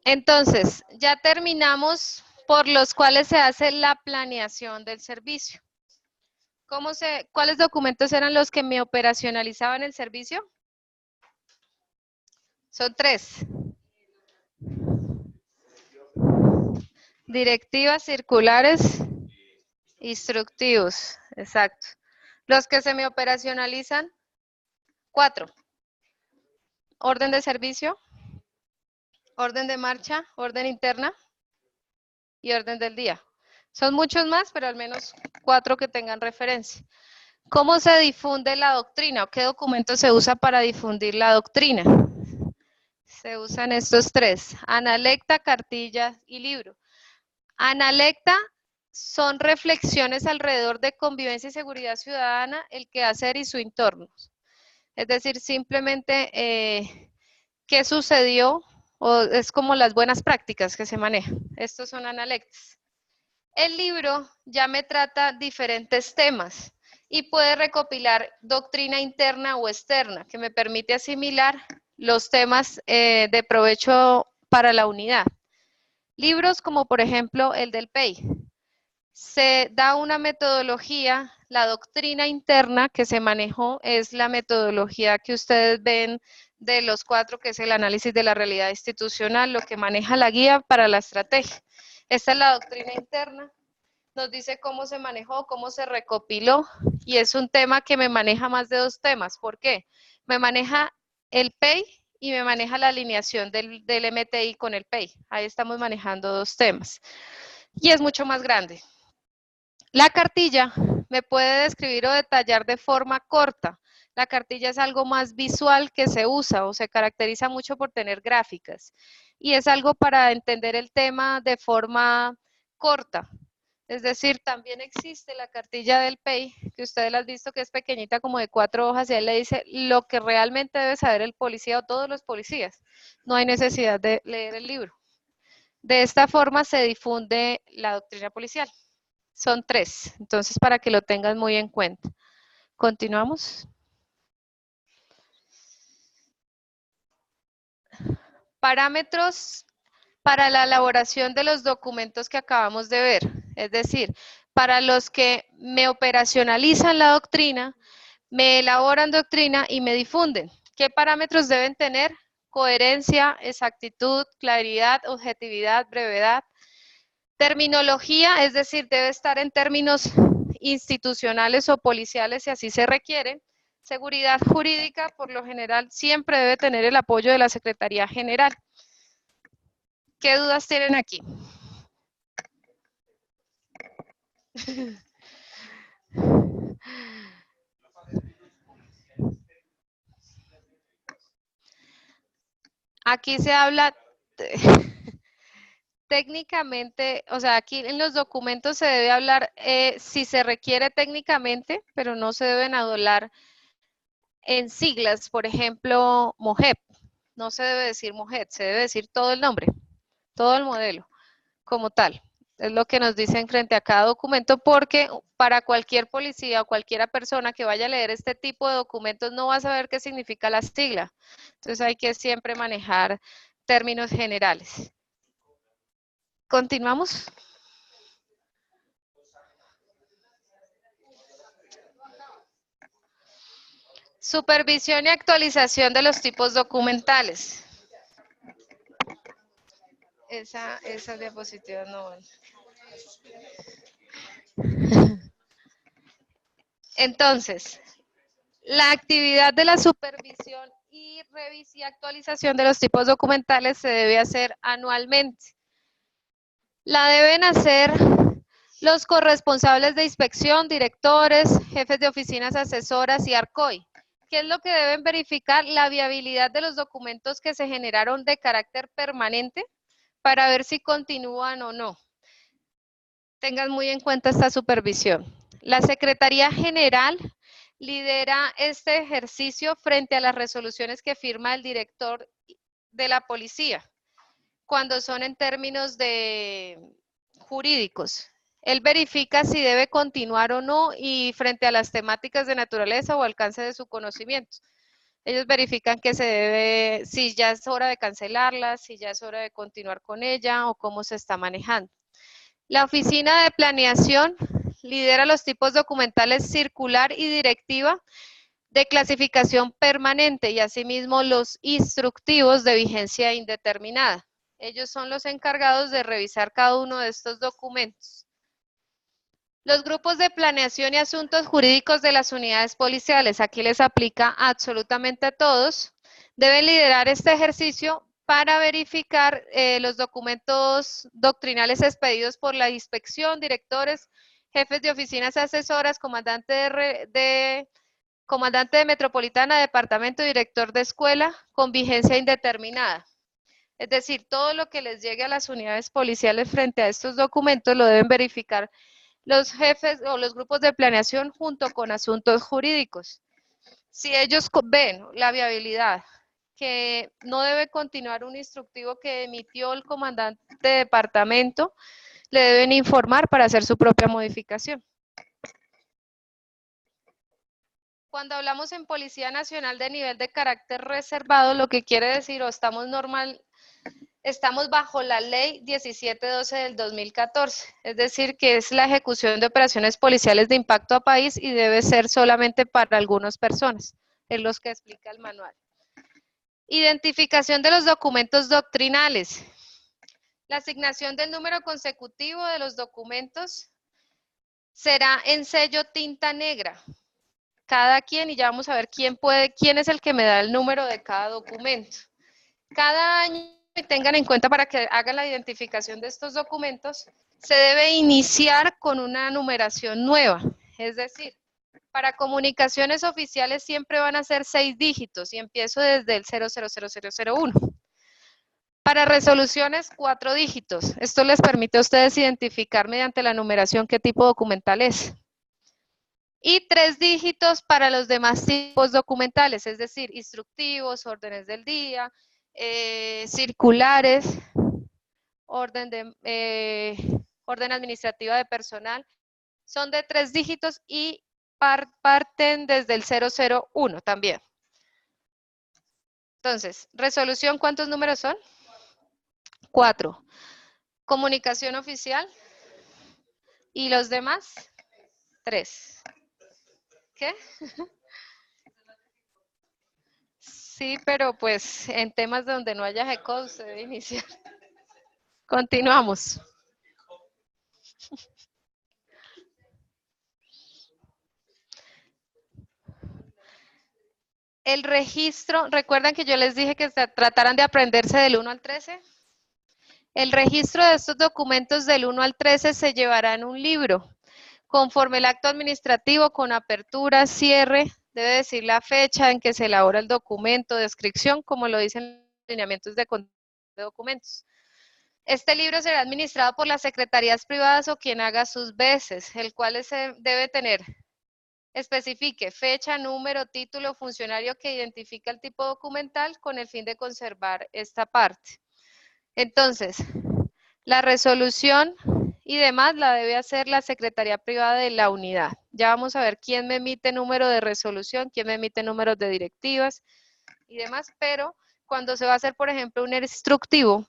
Entonces, ya terminamos por los cuales se hace la planeación del servicio. ¿Cuáles documentos eran los que me operacionalizaban el servicio? Son 3. Directivas, circulares, instructivos. Exacto. Los que se me operacionalizan, 4. Orden de servicio, orden de marcha, orden interna y orden del día. Son muchos más, pero al menos 4 que tengan referencia. ¿Cómo se difunde la doctrina o qué documento se usa para difundir la doctrina? Se usan estos 3, analecta, cartilla y libro. Analecta son reflexiones alrededor de convivencia y seguridad ciudadana, el quehacer y su entorno. Es decir, simplemente qué sucedió, o es como las buenas prácticas que se manejan. Estos son analectas. El libro ya me trata diferentes temas y puede recopilar doctrina interna o externa, que me permite asimilar los temas de provecho para la unidad. Libros como por ejemplo el del PEI. Se da una metodología, la doctrina interna que se manejó es la metodología que ustedes ven de los 4, que es el análisis de la realidad institucional, lo que maneja la guía para la estrategia. Esta es la doctrina interna, nos dice cómo se manejó, cómo se recopiló, y es un tema que me maneja más de 2 temas. ¿Por qué? Me maneja el PEI y me maneja la alineación del MTI con el PEI. Ahí estamos manejando 2 temas. Y es mucho más grande. La cartilla me puede describir o detallar de forma corta. La cartilla es algo más visual que se usa o se caracteriza mucho por tener gráficas. Y es algo para entender el tema de forma corta. Es decir, también existe la cartilla del PEI, que ustedes la han visto que es pequeñita como de 4 hojas y él le dice lo que realmente debe saber el policía o todos los policías. No hay necesidad de leer el libro. De esta forma se difunde la doctrina policial. Son 3, entonces para que lo tengan muy en cuenta. Continuamos. Parámetros para la elaboración de los documentos que acabamos de ver. Es decir, para los que me operacionalizan la doctrina, me elaboran doctrina y me difunden. ¿Qué parámetros deben tener? Coherencia, exactitud, claridad, objetividad, brevedad. Terminología, es decir, debe estar en términos institucionales o policiales si así se requiere. Seguridad jurídica, por lo general, siempre debe tener el apoyo de la Secretaría General. ¿Qué dudas tienen aquí? Aquí se habla técnicamente, o sea, aquí en los documentos se debe hablar si se requiere técnicamente, pero no se deben hablar en siglas, por ejemplo, MOJEP. No se debe decir MOJEP, se debe decir todo el nombre, todo el modelo como tal. Es lo que nos dicen frente a cada documento, porque para cualquier policía o cualquiera persona que vaya a leer este tipo de documentos no va a saber qué significa la sigla. Entonces hay que siempre manejar términos generales. ¿Continuamos? Supervisión y actualización de los tipos documentales. Esa diapositiva no van. Entonces, la actividad de la supervisión y revisión y actualización de los tipos documentales se debe hacer anualmente. La deben hacer los corresponsables de inspección, directores, jefes de oficinas asesoras y ARCOI. ¿Qué es lo que deben verificar? La viabilidad de los documentos que se generaron de carácter permanente para ver si continúan o no. Tengan muy en cuenta esta supervisión. La Secretaría General lidera este ejercicio frente a las resoluciones que firma el director de la policía, cuando son en términos de jurídicos. Él verifica si debe continuar o no y frente a las temáticas de naturaleza o alcance de su conocimiento. Ellos verifican que se debe, si ya es hora de cancelarla, si ya es hora de continuar con ella o cómo se está manejando. La Oficina de Planeación lidera los tipos documentales circular y directiva de clasificación permanente y asimismo los instructivos de vigencia indeterminada. Ellos son los encargados de revisar cada uno de estos documentos. Los grupos de planeación y asuntos jurídicos de las unidades policiales, aquí les aplica absolutamente a todos, deben liderar este ejercicio para verificar los documentos doctrinales expedidos por la inspección, directores, jefes de oficinas asesoras, comandante de metropolitana, departamento, director de escuela, con vigencia indeterminada. Es decir, todo lo que les llegue a las unidades policiales frente a estos documentos lo deben verificar los jefes o los grupos de planeación junto con asuntos jurídicos. Si ellos ven la viabilidad, que no debe continuar un instructivo que emitió el comandante de departamento, le deben informar para hacer su propia modificación. Cuando hablamos en Policía Nacional de nivel de carácter reservado, lo que quiere decir, o estamos bajo la ley 1712 del 2014, es decir, que es la ejecución de operaciones policiales de impacto a país y debe ser solamente para algunas personas, es lo que explica el manual. Identificación de los documentos doctrinales. La asignación del número consecutivo de los documentos será en sello tinta negra. Cada quien, y ya vamos a ver quién es el que me da el número de cada documento. Cada año, tengan en cuenta para que hagan la identificación de estos documentos, se debe iniciar con una numeración nueva. Es decir, para comunicaciones oficiales siempre van a ser 6 dígitos y empiezo desde el 000001. Para resoluciones, 4 dígitos. Esto les permite a ustedes identificar mediante la numeración qué tipo documental es. Y 3 dígitos para los demás tipos documentales, es decir, instructivos, órdenes del día, circulares, orden administrativa de personal, son de 3 dígitos y parten desde el 001 también. Entonces, resolución, ¿cuántos números son? 4. Comunicación oficial. ¿Y los demás? 3. ¿Qué? Sí, pero pues en temas donde no haya G-code se debe iniciar. Continuamos. El registro, ¿recuerdan que yo les dije que trataran de aprenderse del 1 al 13? El registro de estos documentos del 1 al 13 se llevará en un libro, conforme el acto administrativo con apertura, cierre, debe decir la fecha en que se elabora el documento, descripción, como lo dicen los lineamientos de control de documentos. Este libro será administrado por las secretarías privadas o quien haga sus veces, el cual debe tener, especifique fecha, número, título, funcionario que identifica el tipo documental con el fin de conservar esta parte. Entonces, la resolución y demás la debe hacer la secretaría privada de la unidad. Ya vamos a ver quién me emite número de resolución, quién me emite números de directivas y demás, pero cuando se va a hacer, por ejemplo, un instructivo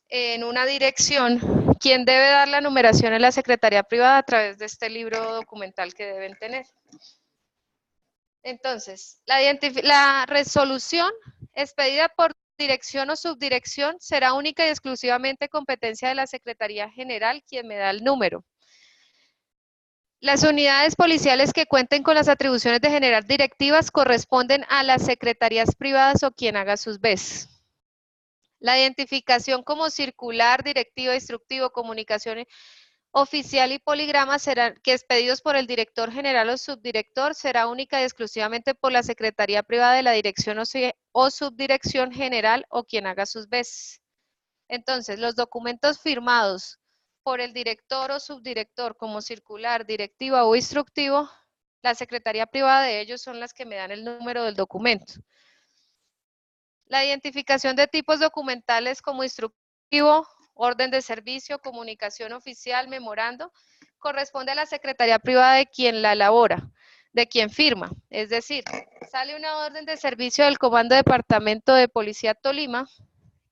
en una dirección, ¿quién debe dar la numeración en la secretaría privada a través de este libro documental que deben tener? Entonces, la resolución expedida por dirección o subdirección será única y exclusivamente competencia de la Secretaría General, quien me da el número. Las unidades policiales que cuenten con las atribuciones de generar directivas corresponden a las secretarías privadas o quien haga sus veces. La identificación como circular, directiva, instructivo, comunicación oficial y poligrama serán que expedidos por el director general o subdirector será única y exclusivamente por la secretaría privada de la dirección o subdirección general o quien haga sus veces. Entonces, los documentos firmados por el director o subdirector como circular, directiva o instructivo, la secretaría privada de ellos son las que me dan el número del documento. La identificación de tipos documentales como instructivo, orden de servicio, comunicación oficial, memorando, corresponde a la secretaría privada de quien la elabora, de quien firma. Es decir, sale una orden de servicio del Comando Departamento de Policía Tolima,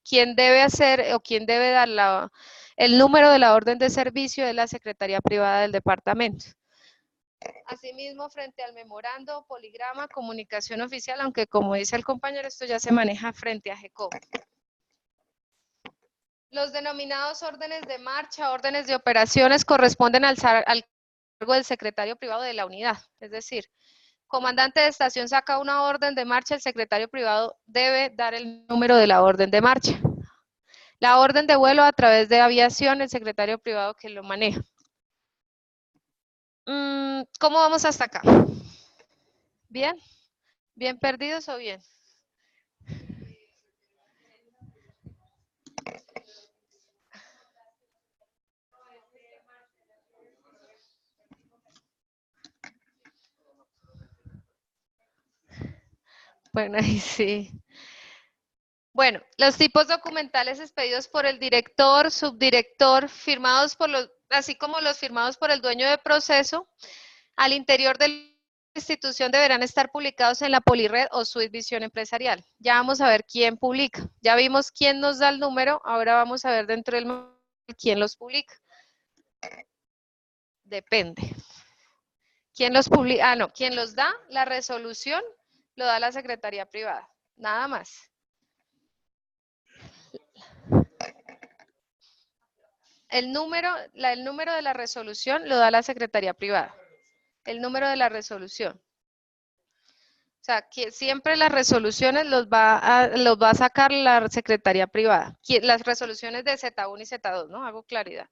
quien debe hacer o quien debe dar el número de la orden de servicio de la secretaría privada del departamento. Asimismo, frente al memorando, poligrama, comunicación oficial, aunque como dice el compañero, esto ya se maneja frente a GECOM. Los denominados órdenes de marcha, órdenes de operaciones, corresponden al cargo del secretario privado de la unidad. Es decir, comandante de estación saca una orden de marcha, el secretario privado debe dar el número de la orden de marcha. La orden de vuelo a través de aviación, el secretario privado que lo maneja. ¿Cómo vamos hasta acá? ¿Bien? ¿Bien perdidos o bien? Bueno, ahí sí. Bueno, los tipos documentales expedidos por el director, subdirector, firmados por los, así como los firmados por el dueño de proceso, al interior de la institución deberán estar publicados en la Polired o Subvisión Empresarial. Ya vamos a ver quién publica. Ya vimos quién nos da el número, ahora vamos a ver dentro del manual quién los publica. Depende. ¿Quién los publica? Ah, no, ¿quién los da? La resolución lo da la Secretaría Privada. Nada más. El número de la resolución lo da la Secretaría Privada. El número de la resolución. O sea, que siempre las resoluciones los va a sacar la Secretaría Privada. Las resoluciones de Z1 y Z2, ¿no? Hago claridad.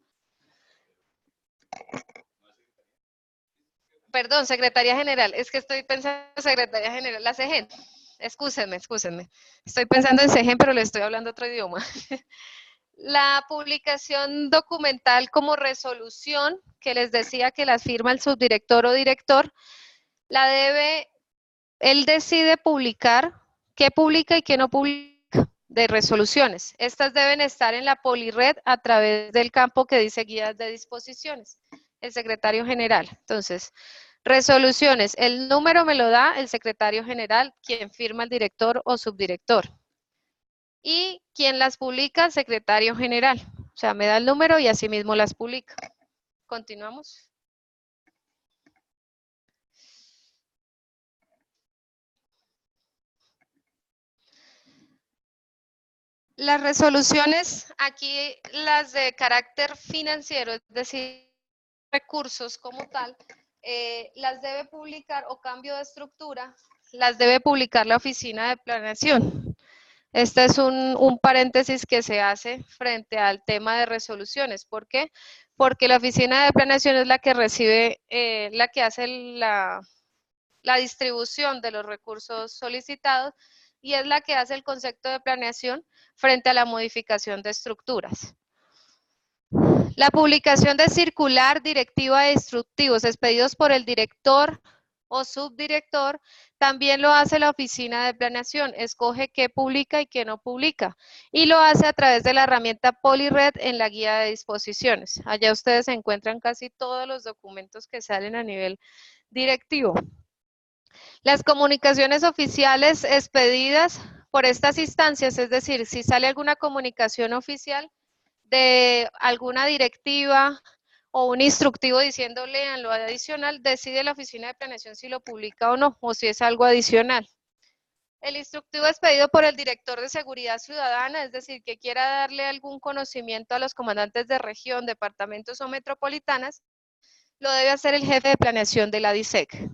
Perdón, Secretaría General. Es que estoy pensando en Secretaría General. La CEGEN. Excúsenme. Estoy pensando en CEGEN, pero le estoy hablando otro idioma. La publicación documental como resolución, que les decía que las firma el subdirector o director, él decide publicar, qué publica y qué no publica de resoluciones. Estas deben estar en la Polired a través del campo que dice guías de disposiciones, el secretario general. Entonces, resoluciones, el número me lo da el secretario general, quien firma el director o subdirector. Y quien las publica, el secretario general. O sea, me da el número y así mismo las publica. Continuamos. Las resoluciones, aquí las de carácter financiero, es decir, recursos como tal, las debe publicar o cambio de estructura, las debe publicar la oficina de planeación. Este es un paréntesis que se hace frente al tema de resoluciones. ¿Por qué? Porque la oficina de planeación es la que recibe, la que hace la distribución de los recursos solicitados y es la que hace el concepto de planeación frente a la modificación de estructuras. La publicación de circular, directiva e instructivos expedidos por el director o subdirector también lo hace la oficina de planeación. Escoge qué publica y qué no publica. Y lo hace a través de la herramienta Polired en la guía de disposiciones. Allá ustedes encuentran casi todos los documentos que salen a nivel directivo. Las comunicaciones oficiales expedidas por estas instancias, es decir, si sale alguna comunicación oficial de alguna directiva o un instructivo diciendo lean lo adicional, decide la oficina de planeación si lo publica o no, o si es algo adicional. El instructivo expedido por el director de Seguridad Ciudadana, es decir, que quiera darle algún conocimiento a los comandantes de región, departamentos o metropolitanas, lo debe hacer el jefe de planeación de la DISEC.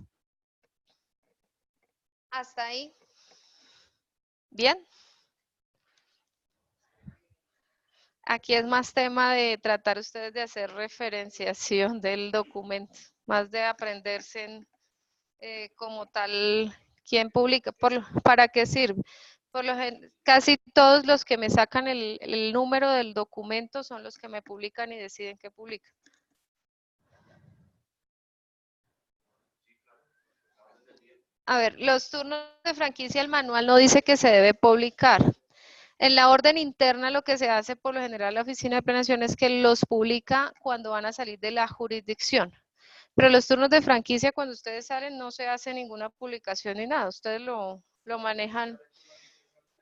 Hasta ahí. Bien. Aquí es más tema de tratar ustedes de hacer referenciación del documento, más de aprenderse en, como tal quién publica, para qué sirve. Casi todos los que me sacan el número del documento son los que me publican y deciden qué publican. A ver, los turnos de franquicia, el manual no dice que se debe publicar. En la orden interna lo que se hace por lo general la oficina de planeación es que los publica cuando van a salir de la jurisdicción. Pero los turnos de franquicia cuando ustedes salen no se hace ninguna publicación ni nada. Ustedes lo manejan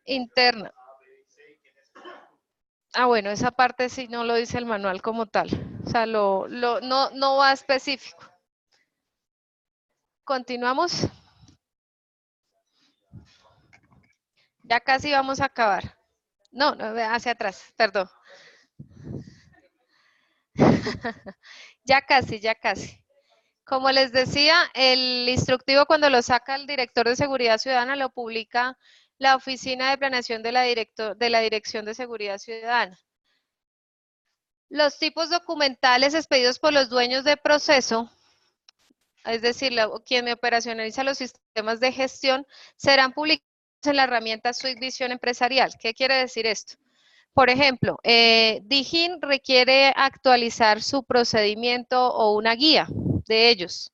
interna. Ah, bueno, esa parte sí no lo dice el manual como tal. O sea, no va específico. Continuamos. Ya casi vamos a acabar. No, hacia atrás, perdón. Ya casi, ya casi. Como les decía, el instructivo cuando lo saca el director de Seguridad Ciudadana lo publica la Oficina de Planeación de la Dirección de Seguridad Ciudadana. Los tipos documentales expedidos por los dueños de proceso, es decir, quien me operacionaliza los sistemas de gestión, serán publicados en la herramienta Suite Visión Empresarial. ¿Qué quiere decir esto? Por ejemplo, DIGIN requiere actualizar su procedimiento o una guía de ellos.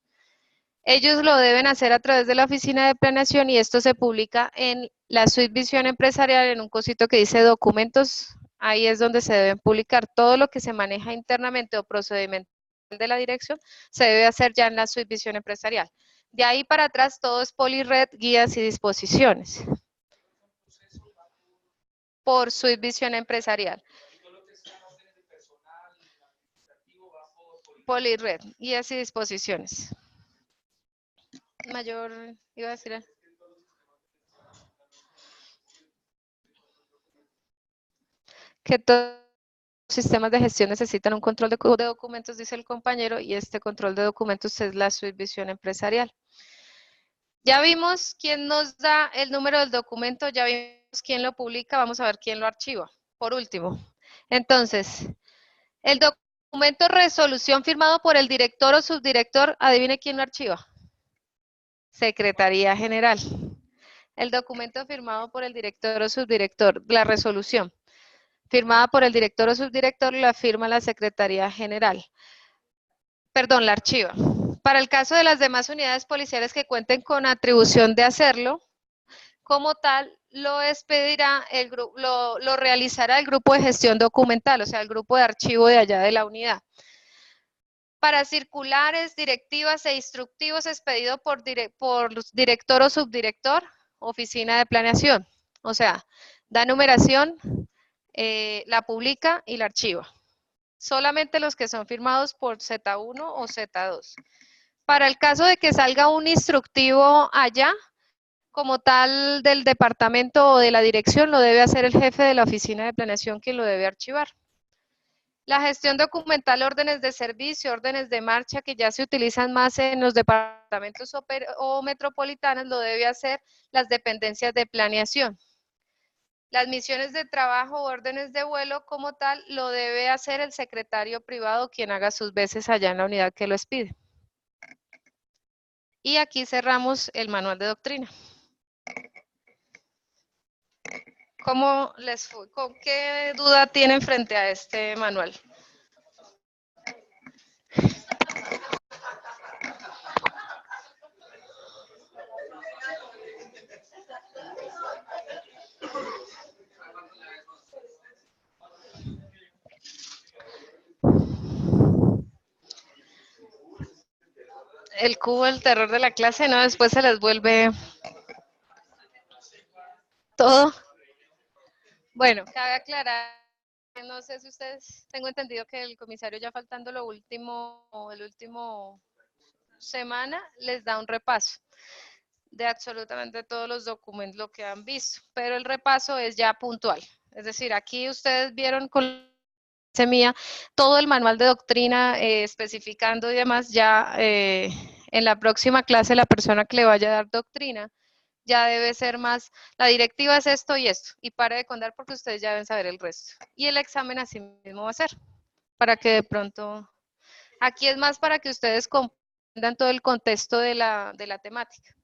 Ellos lo deben hacer a través de la oficina de planeación y esto se publica en la Suite Visión Empresarial en un cosito que dice documentos. Ahí es donde se deben publicar todo lo que se maneja internamente o procedimental de la dirección, se debe hacer ya en la Suite Visión Empresarial. De ahí para atrás todo es PoliRed, guías y disposiciones. Por Suite Visión Empresarial. PoliRed, guías y disposiciones. Mayor, iba a decir. Que todos los sistemas de gestión necesitan un control de documentos, dice el compañero, y este control de documentos es la Suite Visión Empresarial. Ya vimos quién nos da el número del documento, ya vimos quién lo publica, vamos a ver quién lo archiva. Por último, entonces, el documento resolución firmado por el director o subdirector, adivine quién lo archiva. Secretaría General. El documento firmado por el director o subdirector, la resolución, firmada por el director o subdirector, la firma la Secretaría General. Perdón, la archiva. Para el caso de las demás unidades policiales que cuenten con atribución de hacerlo, como tal, lo expedirá lo realizará el grupo de gestión documental, o sea, el grupo de archivo de allá de la unidad. Para circulares, directivas e instructivos expedido por director o subdirector, oficina de planeación. O sea, da numeración, la publica y la archiva. Solamente los que son firmados por Z1 o Z2. Para el caso de que salga un instructivo allá, como tal del departamento o de la dirección, lo debe hacer el jefe de la oficina de planeación quien lo debe archivar. La gestión documental, órdenes de servicio, órdenes de marcha que ya se utilizan más en los departamentos o metropolitanos, lo debe hacer las dependencias de planeación. Las misiones de trabajo, órdenes de vuelo como tal, lo debe hacer el secretario privado quien haga sus veces allá en la unidad que lo expide. Y aquí cerramos el manual de doctrina. ¿Cómo les fue? ¿Con qué duda tienen frente a este manual? El cubo, el terror de la clase, ¿no? Después se les vuelve todo. Bueno, cabe aclarar, no sé si ustedes, tengo entendido que el comisario ya faltando el último semana, les da un repaso. de absolutamente todos los documentos lo que han visto, pero el repaso es ya puntual. Es decir, aquí ustedes vieron con mía todo el manual de doctrina especificando y demás, ya en la próxima clase la persona que le vaya a dar doctrina ya debe ser más, la directiva es esto, y pare de contar porque ustedes ya deben saber el resto. Y el examen así mismo va a ser, para que de pronto, aquí es más para que ustedes comprendan todo el contexto de la temática.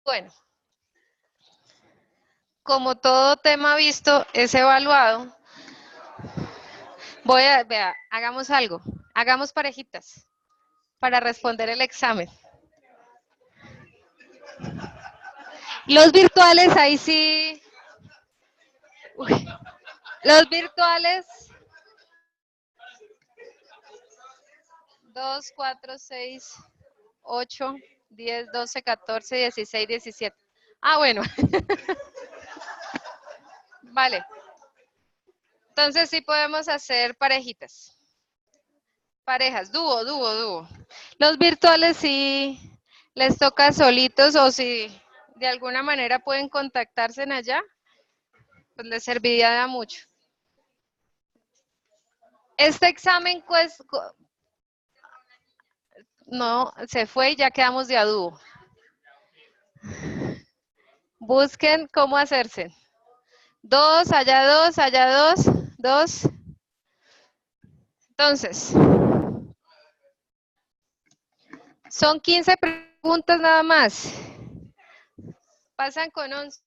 Bueno, como todo tema visto es evaluado, vea, hagamos algo, hagamos parejitas para responder el examen. Los virtuales, ahí sí. Uy, los virtuales. 2, 4, 6, 8, 10, 12, 14, 16, 17. Ah, bueno. Vale. Entonces sí podemos hacer parejitas. Parejas, dúo. Los virtuales sí les toca solitos o si de alguna manera pueden contactarse en allá, pues les serviría mucho. Este examen, pues, no, se fue y ya quedamos de a dúo. Busquen cómo hacerse. 2, allá 2, allá 2, 2. Entonces, son 15 preguntas nada más. Pasan con 11.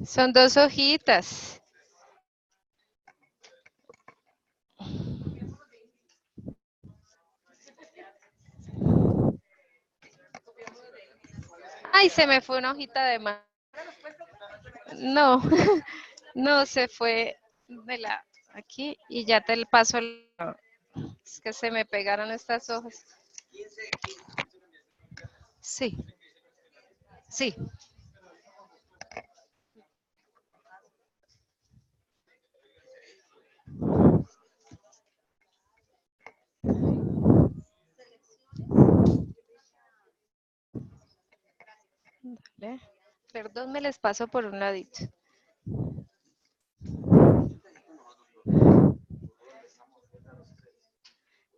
Son 2 hojitas. Ay, se me fue una hojita de más. No, no, se fue de la aquí y ya te paso. Es que se me pegaron estas hojas. Sí, sí. Dale. Perdón, me les paso por un ladito.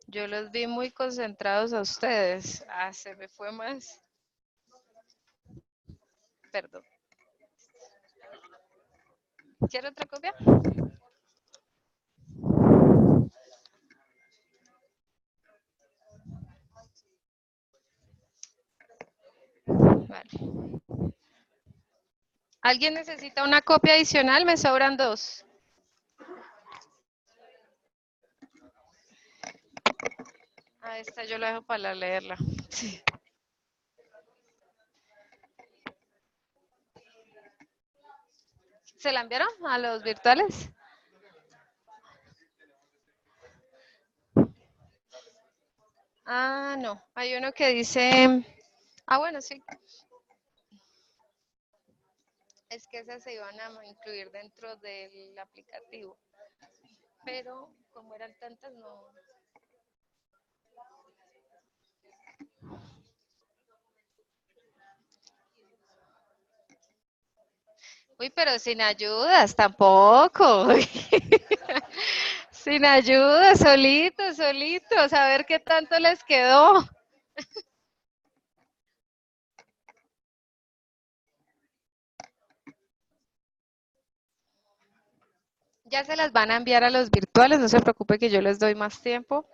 Yo los vi muy concentrados a ustedes. Ah, se me fue más. Perdón. ¿Quiere otra copia? Vale. ¿Alguien necesita una copia adicional? Me sobran 2. Ah, esta yo la dejo para leerla. Sí. ¿Se la enviaron a los virtuales? Ah, no. Hay uno que dice... Ah, bueno, sí. Es que esas se iban a incluir dentro del aplicativo. Pero como eran tantas, no... Uy, pero sin ayudas tampoco. Sin ayuda, solitos, a ver qué tanto les quedó. Ya se las van a enviar a los virtuales, no se preocupe que yo les doy más tiempo.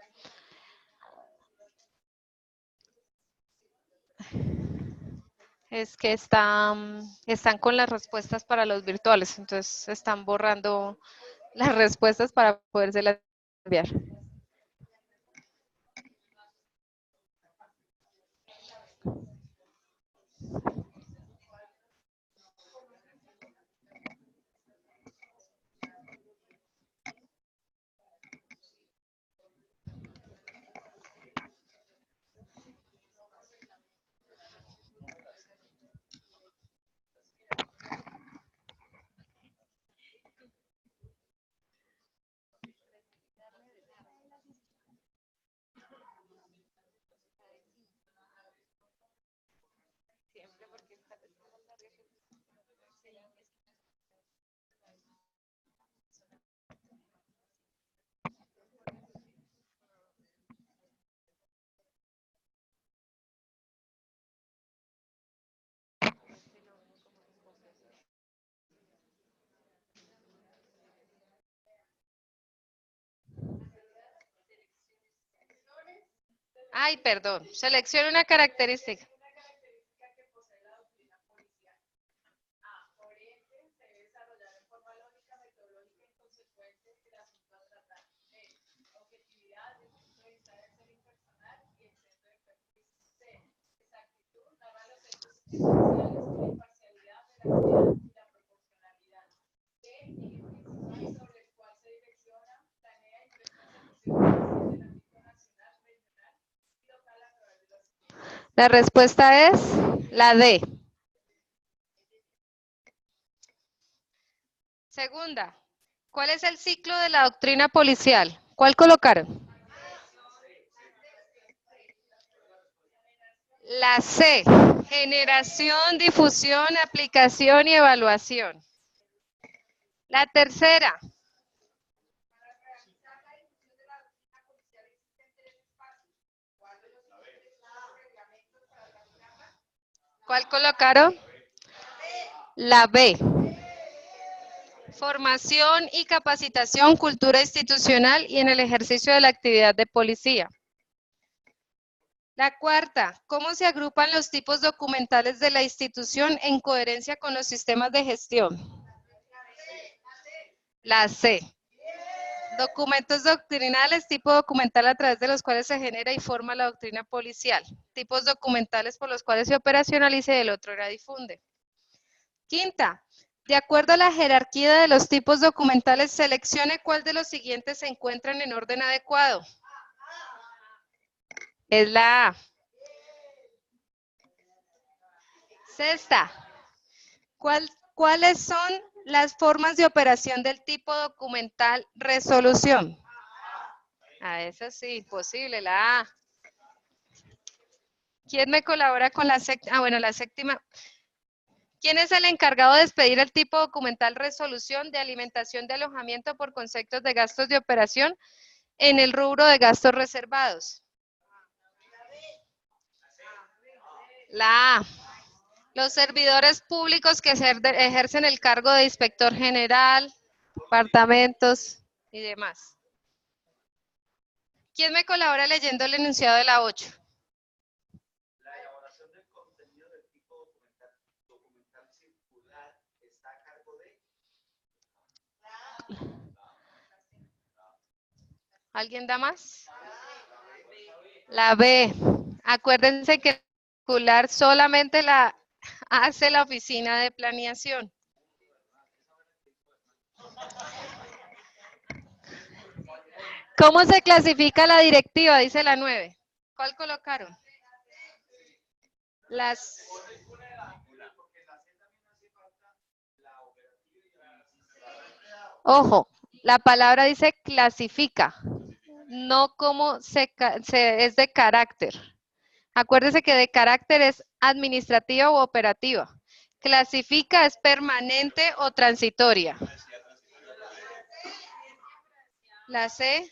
Es que están con las respuestas para los virtuales, entonces están borrando las respuestas para podérselas enviar. Ay, perdón. Seleccione una característica. La respuesta es la D. Segunda, ¿cuál es el ciclo de la doctrina policial? ¿Cuál colocaron? La C, generación, difusión, aplicación y evaluación. La tercera. ¿Cuál colocaron? La B. Formación y capacitación, cultura institucional y en el ejercicio de la actividad de policía. La cuarta, ¿cómo se agrupan los tipos documentales de la institución en coherencia con los sistemas de gestión? La C. Documentos doctrinales, tipo documental a través de los cuales se genera y forma la doctrina policial. Tipos documentales por los cuales se operacionaliza y el otro la difunde. Quinta, de acuerdo a la jerarquía de los tipos documentales, seleccione cuál de los siguientes se encuentran en orden adecuado. Es la A. Sexta, ¿cuáles son las formas de operación del tipo documental resolución? Eso sí, imposible, la A. ¿Quién me colabora con la séptima? Bueno, la séptima. ¿Quién es el encargado de expedir el tipo documental resolución de alimentación de alojamiento por conceptos de gastos de operación en el rubro de gastos reservados? La A. Los servidores públicos que ejercen el cargo de inspector general, departamentos y demás. ¿Quién me colabora leyendo el enunciado de la 8? La elaboración del contenido del tipo documental circular está a cargo de... ¿Alguien da más? La B. Acuérdense que el circular solamente la hace la oficina de planeación. ¿Cómo se clasifica la directiva? Dice la 9. ¿Cuál colocaron? Las... Ojo, la palabra dice clasifica, no como es de carácter. Acuérdese que de carácter es administrativa u operativa. Clasifica es permanente o transitoria. La C,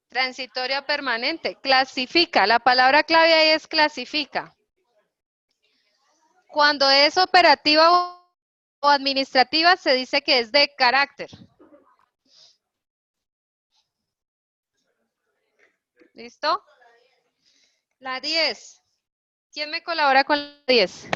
transitoria o permanente. Clasifica, la palabra clave ahí es clasifica. Cuando es operativa o administrativa se dice que es de carácter. ¿Listo? La 10. ¿Quién me colabora con la 10?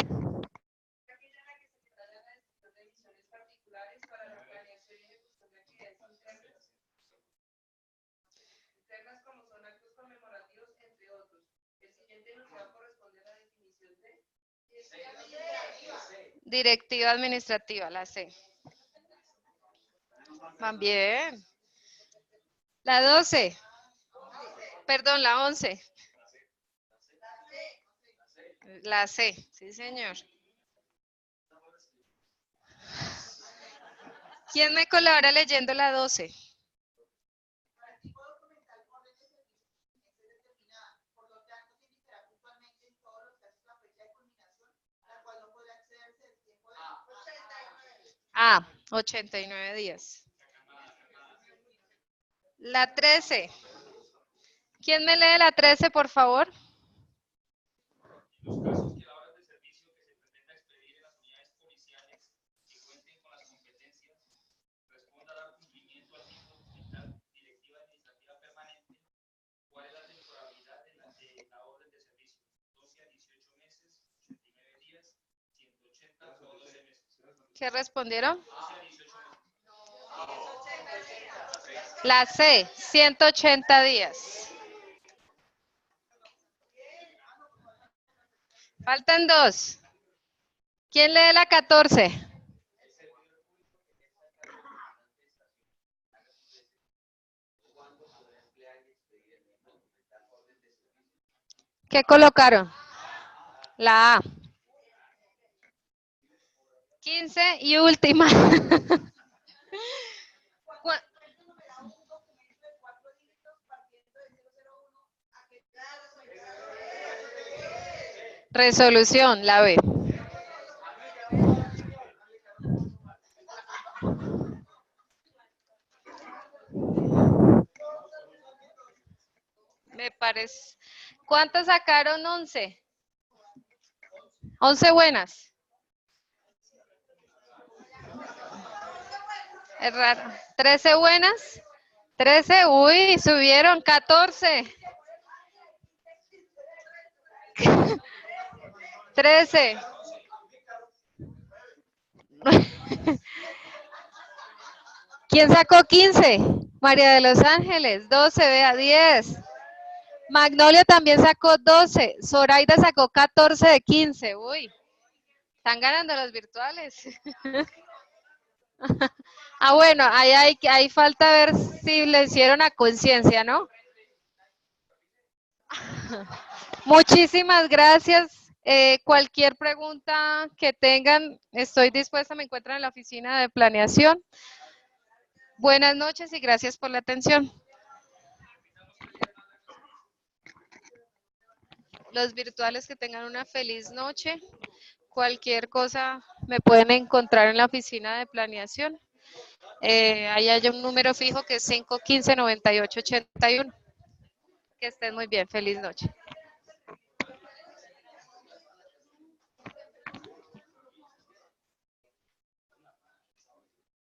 Directiva administrativa, la C. Van bien. La 12. Perdón, la 11. La C, sí señor. ¿Quién me colabora leyendo la 12? Ah, 89 días. La 13. ¿Quién me lee la 13, por favor? Los casos y labores de servicio que se pretenda expedir en las unidades policiales que cuenten con las competencias, responda a dar cumplimiento al tipo documental, directiva administrativa permanente, cuál es la temporalidad de ¿Qué respondieron? La C, 180 días. Faltan 2. ¿Quién lee la 14? ¿Qué colocaron? La A. 15 y última. Resolución, la B. Me parece. ¿Cuántas sacaron? 11. 11 buenas. Es raro. 13 buenas. 13, uy, subieron 14. 13. ¿Quién sacó 15? María de los Ángeles. 12, vea, 10. Magnolia también sacó 12. Zoraida sacó 14 de 15. Uy, están ganando los virtuales. Ah, bueno, ahí falta ver si le hicieron a conciencia, ¿no? Muchísimas gracias. Cualquier pregunta que tengan, estoy dispuesta, me encuentran en la oficina de planeación. Buenas noches y gracias por la atención. Los virtuales que tengan una feliz noche. Cualquier cosa me pueden encontrar en la oficina de planeación. Ahí hay un número fijo que es 515-9881. Que estén muy bien. Feliz noche.